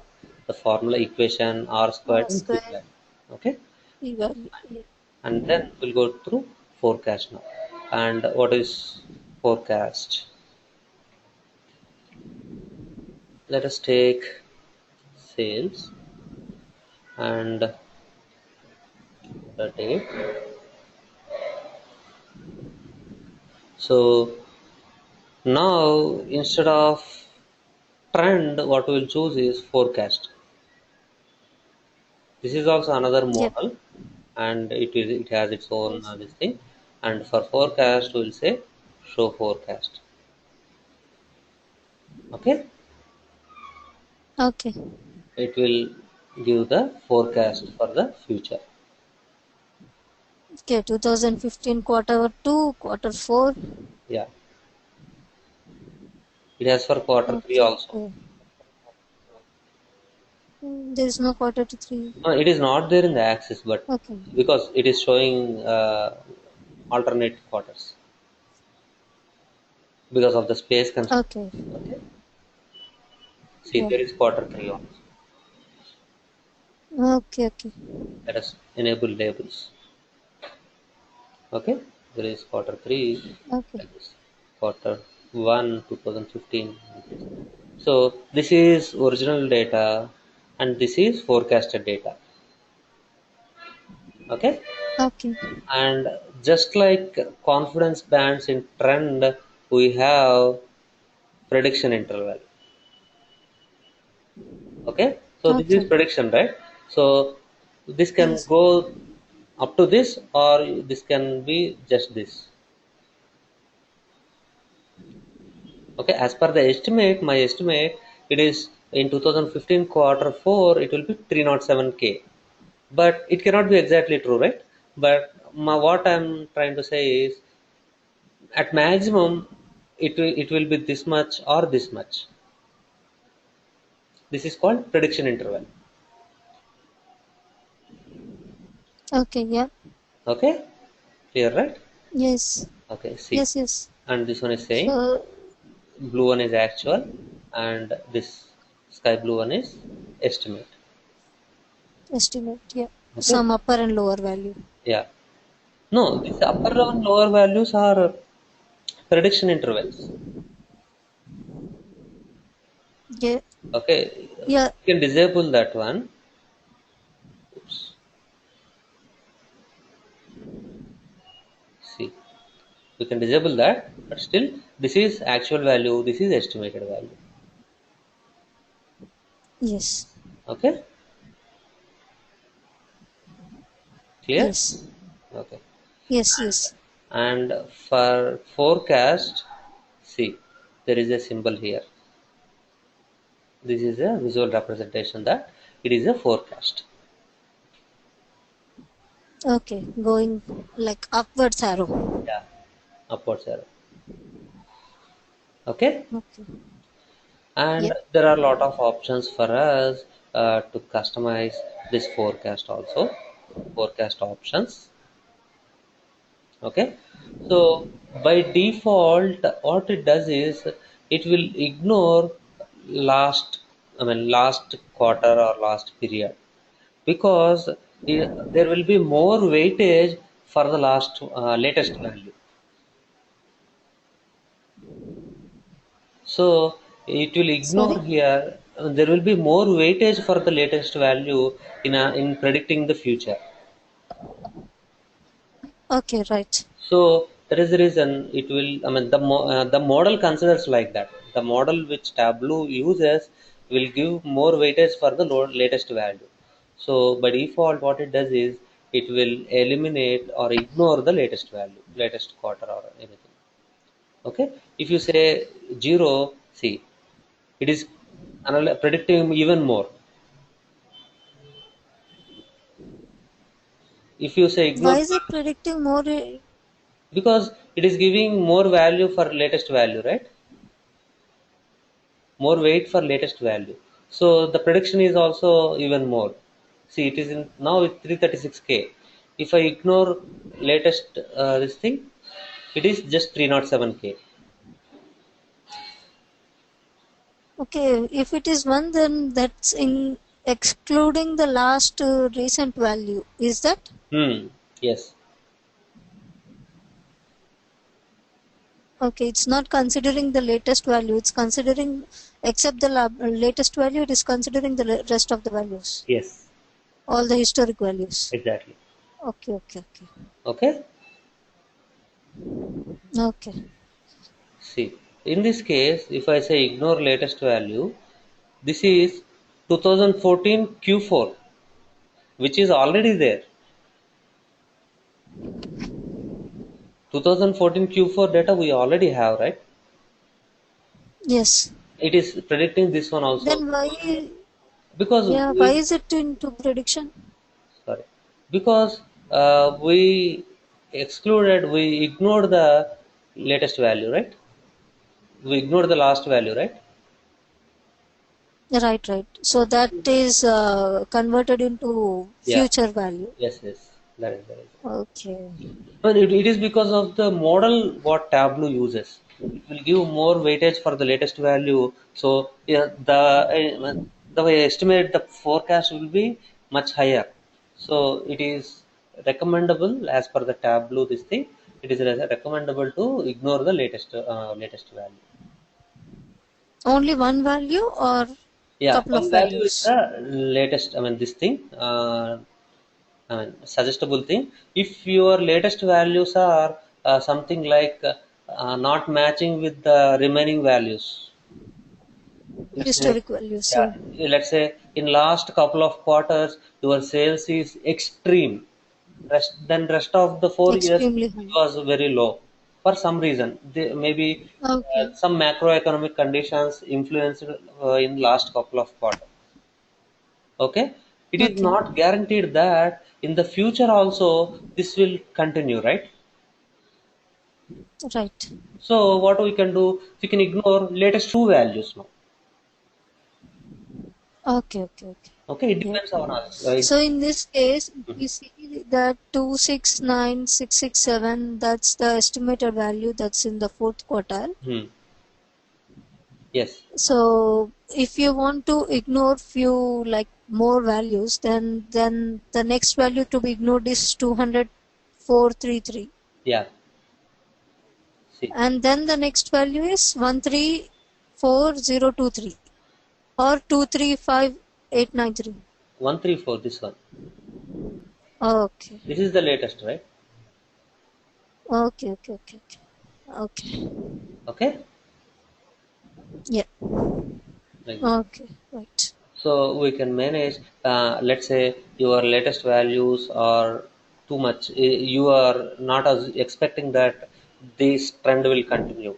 the formula equation R squared and C Square prime. Okay, evaluate. Yeah. and then we'll go through forecast now. And what is forecast? Let us take sales and the date. So now instead of trend, what we'll choose is forecast. This is also another Yep. model, and it has its own Yes. this thing. And for forecast, we'll say show forecast. Okay, Okay. it will give the forecast for the future. Okay. 2015 quarter two, quarter four. Yeah, it has for quarter three Okay. also. There is no quarter to three. It is not there in the axis, but Okay. because it is showing alternate quarters because of the space constraint. Okay. Okay, see Yeah. there is quarter three also. Okay. Okay. Let us enable labels. Okay, there is quarter three, Okay. like this. Quarter one 2015 like this. So this is original data and this is forecasted data. Okay, Okay. and just like confidence bands in trend, we have prediction interval. Okay, so this is Okay. prediction, right? So this can Yes. go up to this or this can be just this. Okay, as per the estimate, my estimate, it is in 2015 quarter 4, it will be 307K. But it cannot be exactly true, right? But what I'm trying to say is, at maximum, it will be this much or this much. This is called prediction interval. Okay. Yeah. Okay, clear, right? Yes. Okay, see, Yes. Yes. and this one is saying So blue one is actual, and this sky blue one is estimate. estimate. Yeah. Okay, Some upper and lower value. yeah. No, these upper and lower values are prediction intervals. Yeah. Okay, Yeah. you can disable that one. Oops. See, you can disable that, but still, this is actual value, this is estimated value. Yes. Okay, clear? Yes. Okay, Yes. Yes. and for forecast, see, there is a symbol here. This is a visual representation that it is a forecast. Okay. Going like upwards arrow. Yeah, upwards arrow. Okay, Okay. and Yeah. there are a lot of options for us to customize this forecast also. Forecast options. Okay, so by default what it does is it will ignore last, last quarter or last period, because there will be more weightage for the last latest value. So it will ignore Sorry. here, there will be more weightage for the latest value in predicting the future. Okay, right. So that is the reason it will. I mean, the model considers like that. The model which Tableau uses will give more weightage for the latest value. So by default, what it does is it will eliminate or ignore the latest value, latest quarter or anything. Okay. If you say 0, see, it is predicting even more. If you say Why ignore, is it predicting more? because it is giving more value for latest value, right? More weight for latest value. So the prediction is also even more. See, it is in now it's 336K. If I ignore latest this thing, it is just 307K. Okay, if it is 1, then that's in excluding the last recent value. Is that? Yes, Okay, it's not considering the latest value. It's considering, except the latest value, it is considering the rest of the values, yes, all the historic values. exactly. Okay, okay, okay. Okay. Okay. See, in this case, if I say ignore latest value, this is 2014 Q4, which is already there. 2014 Q4 data we already have, right? Yes. It is predicting this one also, Then why, because yeah, why we, is it into prediction? sorry, because we we ignored the latest value, right? We ignored the last value, right? Right, right. So that is converted into Yeah, future value. yes, yes, that is. Okay. But it is because of the model what Tableau uses. It will give more weightage for the latest value. So yeah, the way I estimate the forecast will be much higher. So it is recommendable as per the Tableau this thing. It is recommendable to ignore the latest value. Only one value or Yeah, couple of one value is values? the latest. I mean this thing. Suggestible thing. If your latest values are something like not matching with the remaining values, let's say, Historic values, yeah, yeah. let's say in last couple of quarters your sales is extreme. Then rest of the 4 years Extremely it high. was very low for some reason. Maybe Okay. some macroeconomic conditions influenced in last couple of quarters. Okay, it is Okay. not guaranteed that in the future also this will continue, right? Right. So what we can do, we can ignore latest two values now. Okay, okay, okay. Okay, it Yeah. depends on us, right? So in this case, we see that 269,667, that's the estimated value that's in the fourth quartile. Hmm. Yes, So if you want to ignore few like more values, then the next value to be ignored is 200,433, yeah, see, and then the next value is 134,023 or 235,893. 134 this one. Okay. This is the latest, right? Okay, okay, okay, okay. Okay. Okay, Yeah. like this. Okay. Right. So we can manage, let's say your latest values are too much. You are not as expecting that this trend will continue.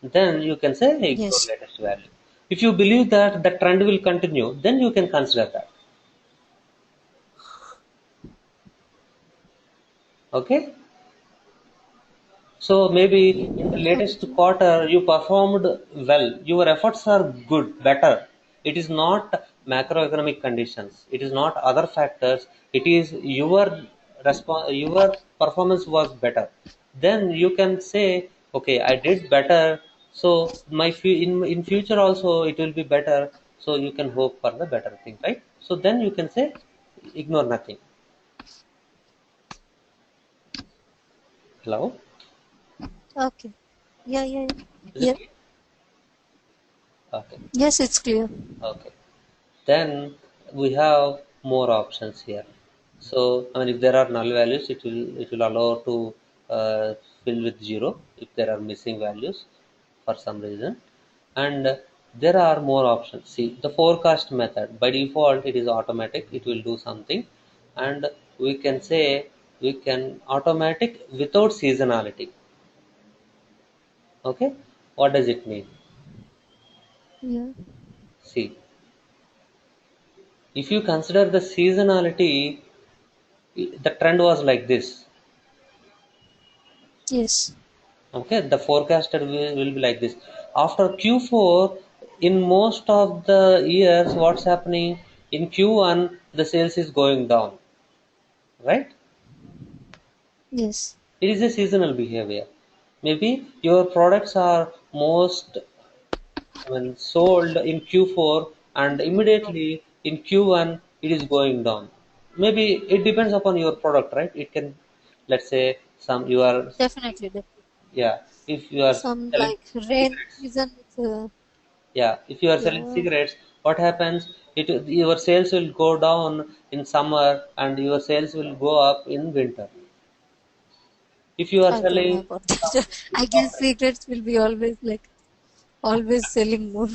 Then you can say ignore Yes. latest value. If you believe that the trend will continue, then you can consider that. Okay. So maybe in the latest Okay. quarter you performed well. Your efforts are good, better. It is not macroeconomic conditions. It is not other factors. It is your performance was better. Then you can say, okay, I did better. So in future also it will be better. So you can hope for the better thing, right? So then you can say, ignore nothing. Hello, Okay. Yeah, yeah, is yeah. it? Yeah. Okay. Yes, it's clear. Okay. Then we have more options here. So I mean, if there are null values, it will allow to fill with 0 if there are missing values for some reason. And there are more options. See, the forecast method by default it is automatic, it will do something. And we can say we can automatic without seasonality. Okay, what does it mean? Yeah. See, if you consider the seasonality, the trend was like this. Yes. Okay, the forecasted will be like this. After Q4, in most of the years, what's happening? In Q1, the sales is going down, right? Yes. It is a seasonal behavior. Maybe your products are most, I mean, sold in Q4, and immediately in Q1 it is going down. Maybe it depends upon your product, right? It can, let's say, some you are, Definitely. Definitely. yeah, if you are Some selling like rain cigarettes. season. It's, Yeah, if you are selling yeah. cigarettes, what happens? Your sales will go down in summer and your sales will go up in winter. If you are I don't know selling about some that. I guess chocolate, secrets will be always like always selling more.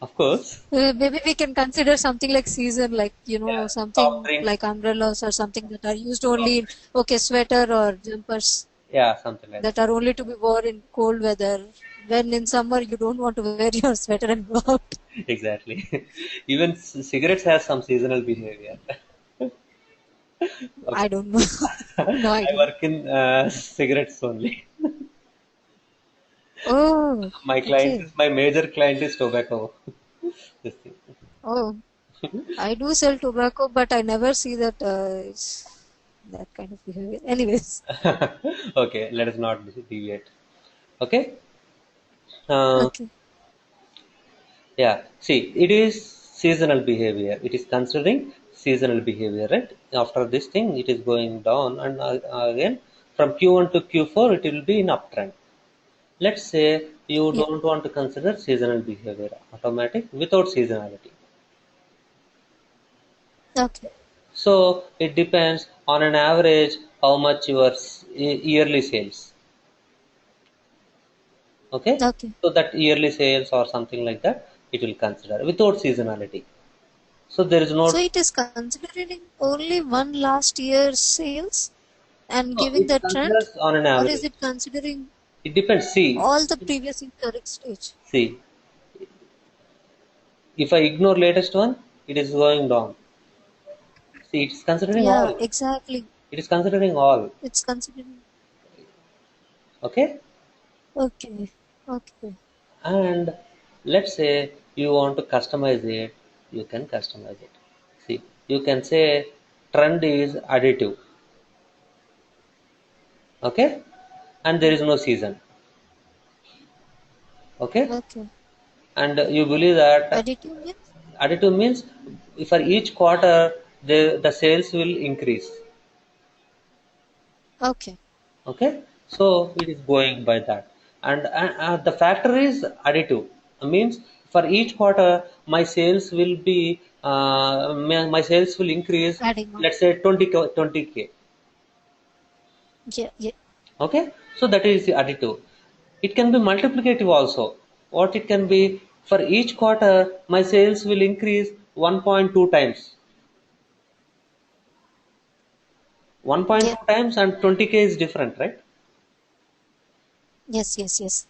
of course, Maybe we can consider something like season, like yeah, soft something drinks, like umbrellas or something that are used only in sweater or jumpers yeah, something like that. that are only to be worn in cold weather. When in summer you don't want to wear your sweater and go out. Exactly. Even cigarettes has some seasonal behavior. Okay. I don't know. No I idea. work in cigarettes only. Oh, okay. My major client is tobacco. This thing. Oh, I do sell tobacco, but I never see that it's that kind of behavior. Anyways, Okay, let us not deviate. Okay. Uh, okay. Yeah, see, it is seasonal behavior. It is considering seasonal behavior, right? After this thing, it is going down, and again from Q1 to Q4, it will be in uptrend. Let's say you Yeah. don't want to consider seasonal behavior, automatic without seasonality. Okay. So it depends on an average how much your yearly sales. Okay, Okay. so that yearly sales or something like that, it will consider without seasonality. So there is So no. it is considering only one last year's sales and No, giving it the trend, considers on an or is average. it considering It depends. all the previous historic stage? See, if I ignore latest one, it is going down. See, it is considering Yeah, all. exactly. It is considering all. It's considering. Okay? Okay. Okay. And let's say you want to customize it, you can customize it. See, you can say trend is additive. Okay? And there is no season. Okay? Okay. And you believe that Additive means? additive means for each quarter the sales will increase. Okay. Okay, so it is going by that. And the factor is additive. Means for each quarter my sales will be my sales will increase, Adding on. let's say 20k. Yeah. Yeah. Okay, so that is the additive. It can be multiplicative also. What it can be, for each quarter my sales will increase 1.2 times. Yeah. 1.2 times and 20k is different, right? Yes. Yes. Yes.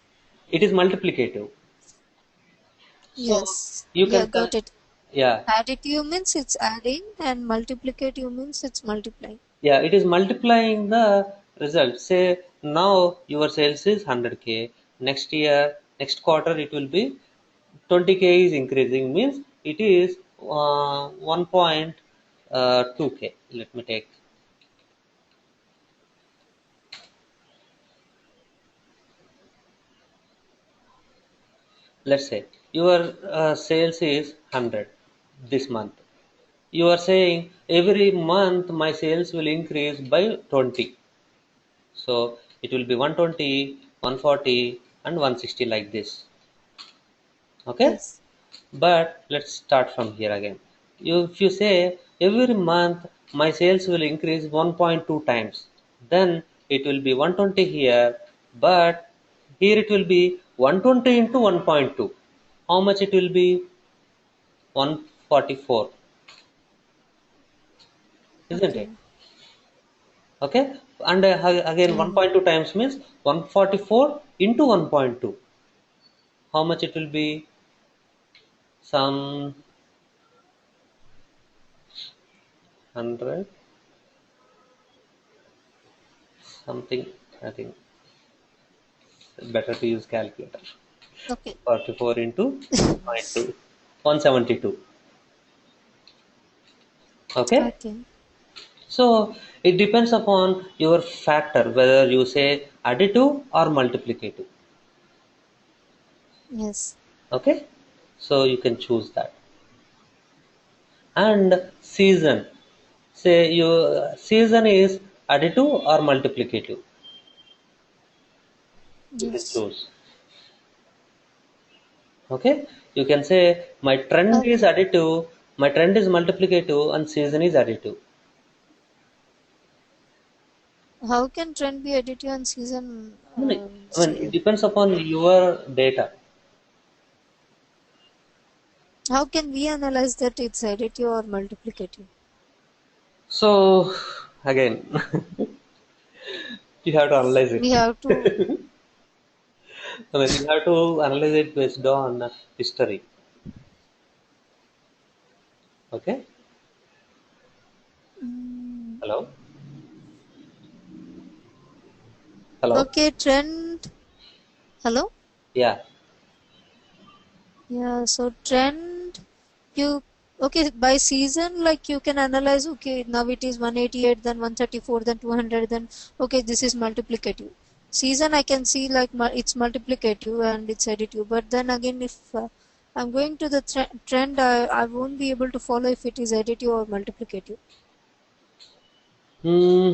It is multiplicative. So Yes. you Yeah. can Got it. yeah, Additive means it's adding, and multiplicative means it's multiplying. yeah, it is multiplying the result. Say now your sales is 100k. Next year, next quarter, it will be 20k is increasing. Means it is 1.2k. Let me take. Let's say your sales is 100 this month. You are saying every month my sales will increase by 20. So it will be 120, 140, and 160 like this. Okay, Yes. but let's start from here again. If you say every month my sales will increase 1.2 times, then it will be 120 here, but here it will be 120 into 1.2. How much it will be? 144, isn't Okay. it? Okay, and again Yeah. 1.2 times means 144 into 1.2. How much it will be? Some 100 something. I think better to use calculator. Okay. 44 into 0.2, 172. Okay, Okay. so it depends upon your factor whether you say additive or multiplicative. Yes. Okay, so you can choose that. And season, say your season is additive or multiplicative. You can Yes. choose. Okay, you can say my trend is Okay. additive, my trend is multiplicative, and season is additive. How can trend be additive and season No, no, I mean, it say, depends upon your data. how can we analyze that it's additive or multiplicative? So, again, you have to analyze it. We have to. I mean, you have to analyze it based on history. Okay? Mm, Hello? Hello? okay, trend. Hello? Yeah. Yeah, so trend, you, okay, by season, like you can analyze, okay, now it is 188, then 134, then 200, then, okay, this is multiplicative. Season, I can see like it's multiplicative and it's additive, but then again, if I'm going to the trend, I won't be able to follow if it is additive or multiplicative. Hmm.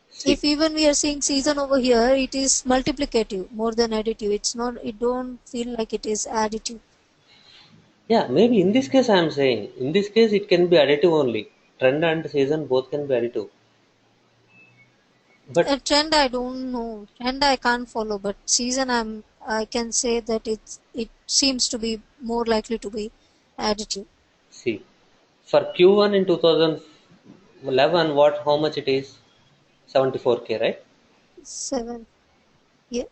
See. If even we are seeing season over here, it is multiplicative more than additive. It's not, it don't feel like it is additive. Yeah, maybe in this case I am saying, in this case it can be additive only. Trend and season both can be additive. A But trend I don't know. Trend I can't follow, but season I can say that it seems to be more likely to be additive. see, for Q1 in 2011, what, how much it is? 74K, right? 7. Yeah.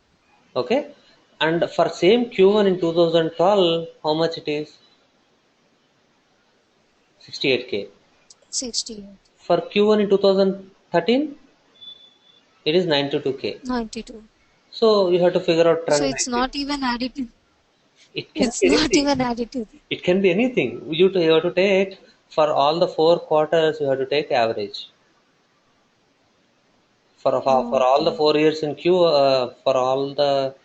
Okay. And for same Q1 in 2012, how much it is? 68K. 68. For Q1 in 2013, it is 92K. 92. So you have to figure out So trend it's like this. not even additive. It can It's be not anything. even additive. It can be anything. You have to take for all the 4 quarters. You have to take average for all the Okay. 4 years in Q. For all the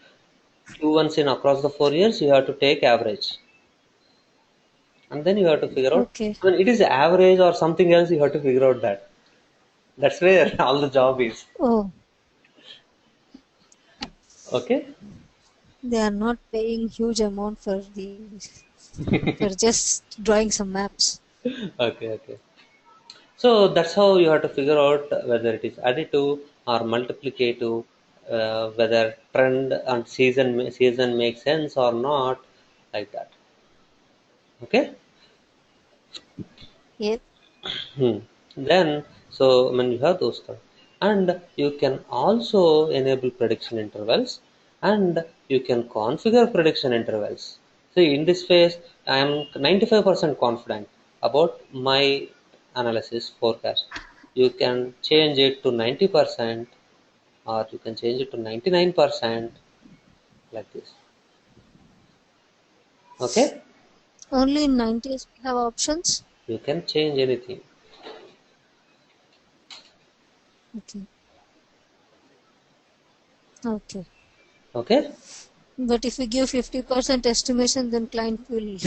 Q1s in across the 4 years, you have to take average, and then you have to figure out. Okay. I mean, it is average or something else. You have to figure out that. That's where all the job is. Oh, Okay. they are not paying huge amount for the for just drawing some maps. Okay. Okay. So that's how you have to figure out whether it is additive or multiplicative, whether trend and season makes sense or not, like that. Okay. Yeah. Hmm. Then, so when you have those stuff, and you can also enable prediction intervals, and you can configure prediction intervals. See, in this phase, I am 95% confident about my analysis forecast. You can change it to 90%, or you can change it to 99%, like this. Okay, Only in 90s we have options. you can change anything. Okay. Okay. Okay. But if we give 50% estimation, then client will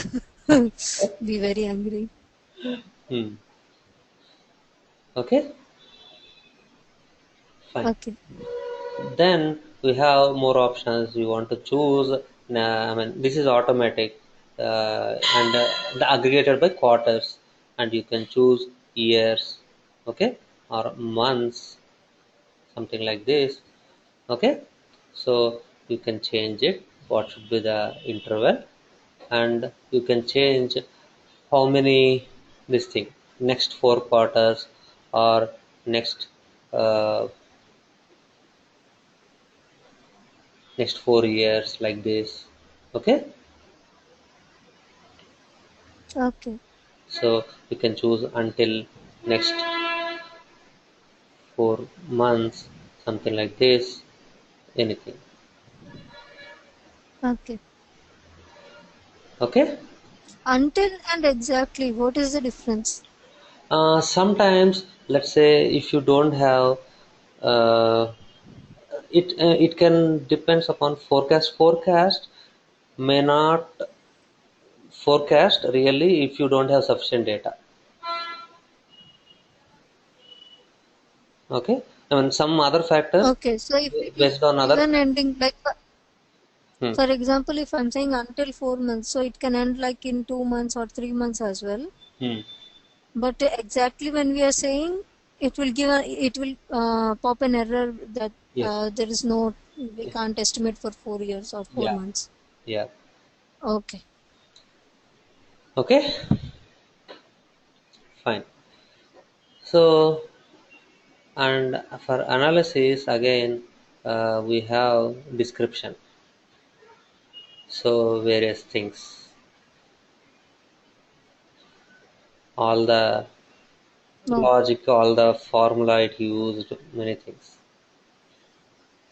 be very angry. Hmm. Okay. Fine. Okay. Then we have more options. You want to choose, I mean, this is automatic, and the aggregated by quarters, and you can choose years, okay, or months, something like this, okay. So you can change it, what should be the interval, and you can change how many, this thing, next 4 quarters, or next uh, next 4 years, like this, okay. Okay. So you can choose until next 4 months, something like this, anything, Okay. okay. Until and exactly, what is the difference? Sometimes, let's say, if you don't have, uh, it can depends upon forecast may not forecast really if you don't have sufficient data, okay. I mean, some other factors Okay, so if it is based on other. given ending, like Hmm. for example, if I'm saying until 4 months, so it can end like in 2 months or 3 months as well. Hmm. But exactly when we are saying, it will pop an error that Yes. there is no, we can't estimate for 4 years or four Yeah. months. Yeah. Okay. Okay. Fine. So, and for analysis again, we have description. So various things, all the No. logic, all the formula it used, many things.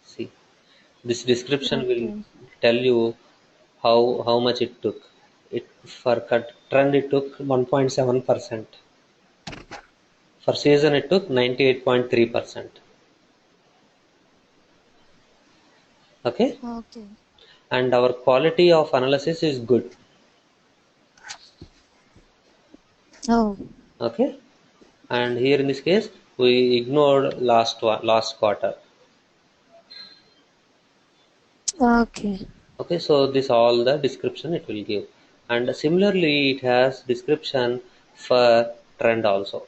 See, this description will Okay. tell you how much it took. It for cut trend it took 1.7%. For season it took 98.3%. Okay, Okay. and our quality of analysis is good. Oh. Okay, and here in this case we ignored last quarter. Okay. Okay, so this all the description it will give, and similarly it has description for trend also.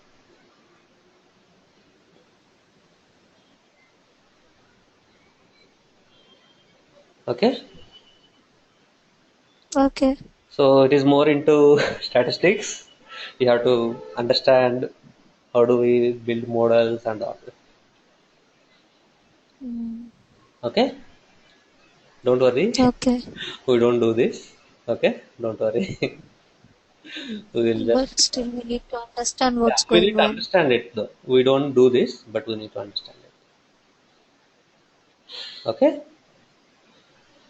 Okay, Okay. so it is more into statistics. You have to understand how do we build models and all. Mm. Okay, don't worry, Okay. we don't do this. Okay, don't worry. We will just, But still, we need to understand yeah, what's we need going to on. understand it though. We don't do this, but we need to understand it. Okay,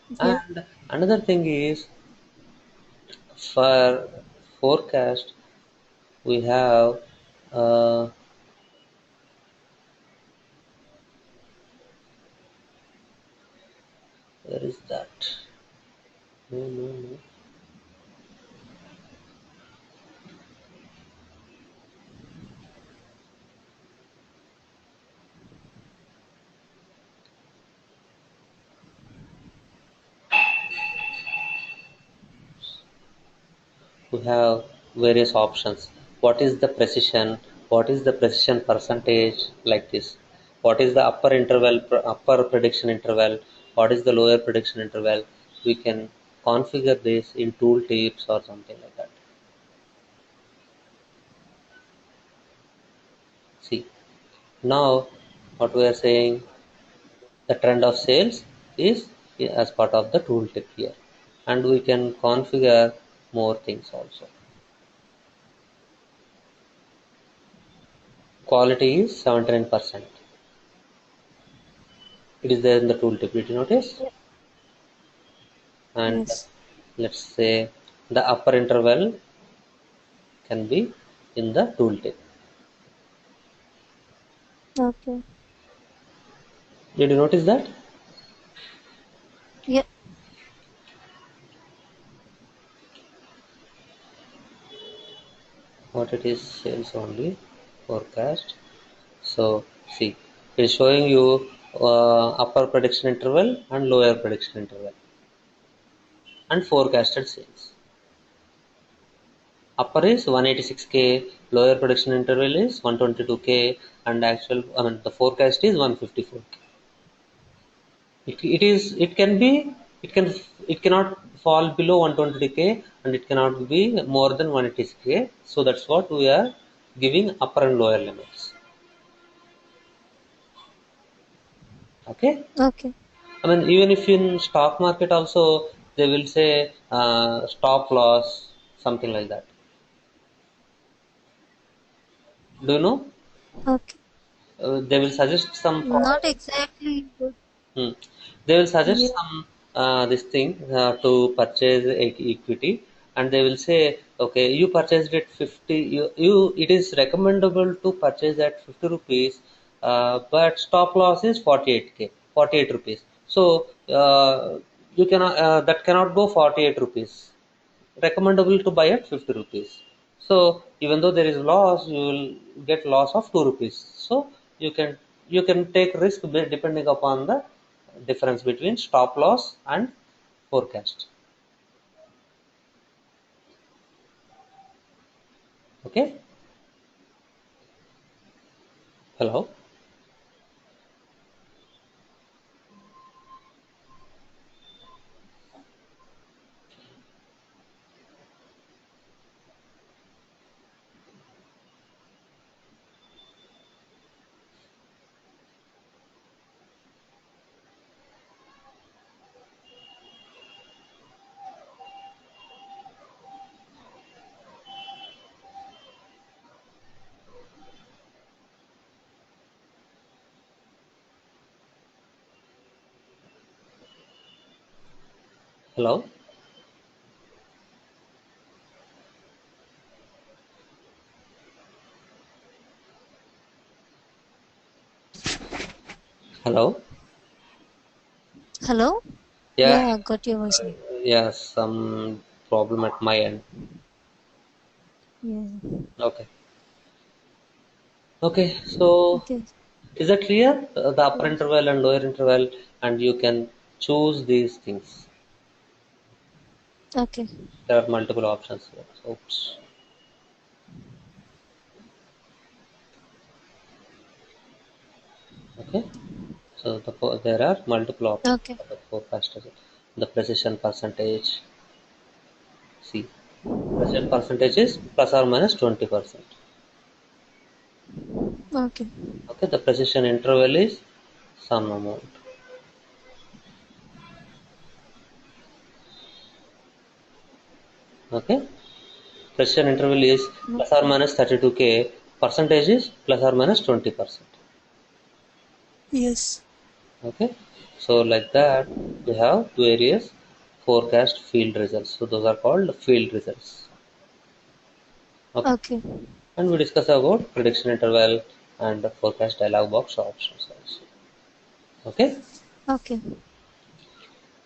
Yeah. and another thing is, for forecast we have, uh, where is that? No, no, no. We have various options. What is the precision? What is the precision percentage? Like this. What is the upper interval, upper prediction interval? What is the lower prediction interval? We can configure this in tooltips or something like that. See, now what we are saying, the trend of sales is as part of the tooltip here, and we can configure more things also. Quality is 79%. It is there in the tooltip. Did you notice? Yeah. And Yes. let's say the upper interval can be in the tooltip. Okay. Did you notice that? Yeah. What it is, sales only, forecast. So see, it is showing you upper prediction interval and lower prediction interval, and forecasted sales. Upper is 186K, lower prediction interval is 122K, and the forecast is 154K. It can be, it can, it cannot fall below 120K, and it cannot be more than 186K. So that's what we are giving upper and lower limits. Okay. Okay. I mean, even if in stock market also they will say stop loss, something like that. Do you know? Okay. They will suggest some Not product. exactly good. Hmm. They will suggest Yeah. some this thing to purchase equity, and they will say, okay, you purchased it 50. It is recommendable to purchase at 50 rupees, but stop loss is 48K, 48 rupees. So you cannot that cannot go 48 rupees. Recommendable to buy at 50 rupees. So even though there is loss, you will get loss of 2 rupees. So you can you can take risk depending upon the difference between stop loss and forecast. Okay. Hello. Hello. Hello. Hello? Yeah. Yeah, I got your voice now. Yeah. Some problem at my end. Yeah. Okay. Okay. So Okay. is that clear? The upper Yes. interval and lower interval, and you can choose these things. Okay. There are multiple options here. Oops. Okay. So there are multiple options Okay. for the forecast. The precision percentage. See, precision percentage is plus or minus 20%. Okay. Okay, the precision interval is some amount. Okay, precision interval is plus or Okay. minus 32K. Percentage is plus or minus 20%. Yes. Okay, so like that we have various forecast field results. So those are called field results. Okay. Okay. And we discuss about prediction interval and the forecast dialog box options also. Okay, Okay.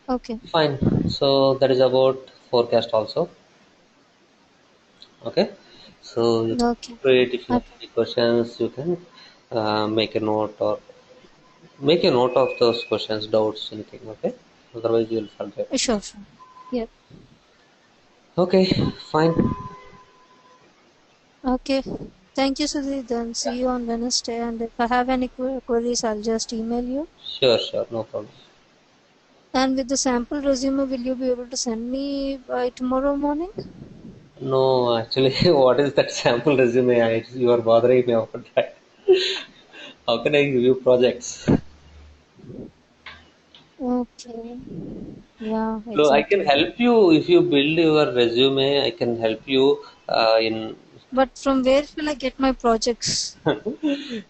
Okay. fine. So that is about forecast also. Okay, so you can Okay. create if you have Okay. any questions, you can make a note or make a note of those questions, doubts, anything. Okay, otherwise you will forget. Sure. Sure. Yeah. Okay, fine. Okay. Thank you, Sudhir. Then see you on Wednesday. And if I have any queries, I'll just email you. Sure, sure, no problem. And with the sample resume, will you be able to send me by tomorrow morning? No, actually, what is that sample resume? You are bothering me about that. How can I give you projects? Okay. Yeah, So I can exactly. help you if you build your resume. I can help you in. But from where will I get my projects?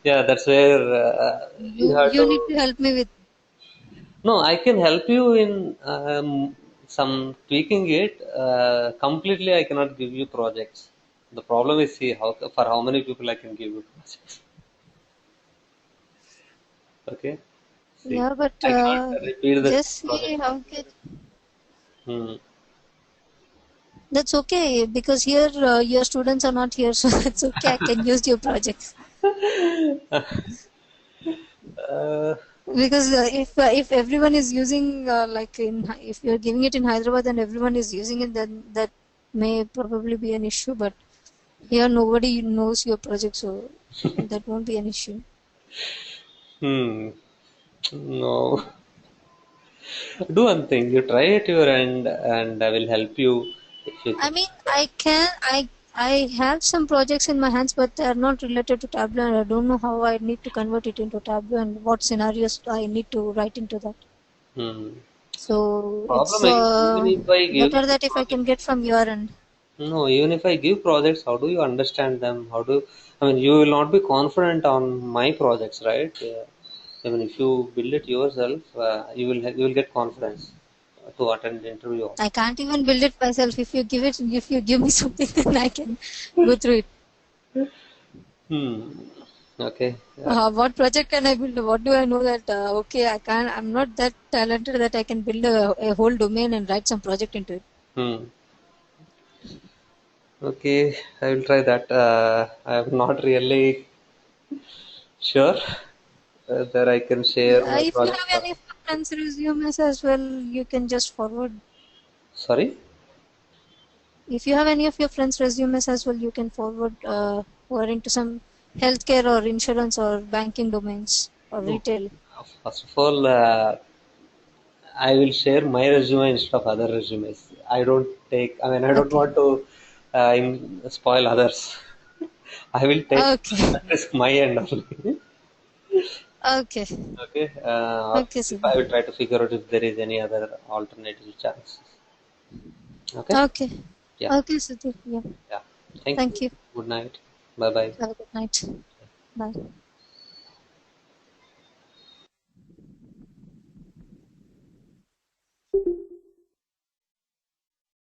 Yeah, that's where you have You need to. to help me with. No, I can help you in some tweaking it. Completely, I cannot give you projects. The problem is, see, how many people I can give you projects. Okay, see, Yeah, but I cannot repeat the just same see project. how can. Hmm. That's okay because here your students are not here, so it's okay. I can use your projects. Because if everyone is using like if you're giving it in Hyderabad and everyone is using it, then that may probably be an issue. But here nobody knows your project, so that won't be an issue. Hmm. No. Do one thing. You try at your end, and I will help you if you I think. mean, I have some projects in my hands, but they are not related to Tableau, and I don't know how I need to convert it into Tableau and what scenarios I need to write into that. Hmm. So it's Problem is, even if I give better you that if I can projects, get from your end. no, even if I give projects, how do you understand them? How do I mean, you will not be confident on my projects, right? Yeah. I mean, if you build it yourself, you will get confidence to attend the interview I also. can't even build it myself. If you give me something, then I can go through it. Hmm. Okay. What project can I build? What do I know that? Okay, I can't. I'm not that talented that I can build a whole domain and write some project into it. Hmm. Okay, I will try that. I'm not really sure that I can share my If you project. have any friends' resumes as well, you can just forward. Sorry. If you have any of your friends' resumes as well, you can forward who are into some healthcare or insurance or banking domains or No. retail. First of all, I will share my resume instead of other resumes. I don't take. I mean, I don't Okay. want to spoil others. I will take Okay. that risk my end only. Okay. Okay. Or Okay, if I Siddhi. will try to figure out if there is any other alternative chances. Okay. Okay. Yeah. Okay, Siddhi. Yeah. Yeah. Thank you. Thank you. Good night. Bye bye. Have a good night. Bye.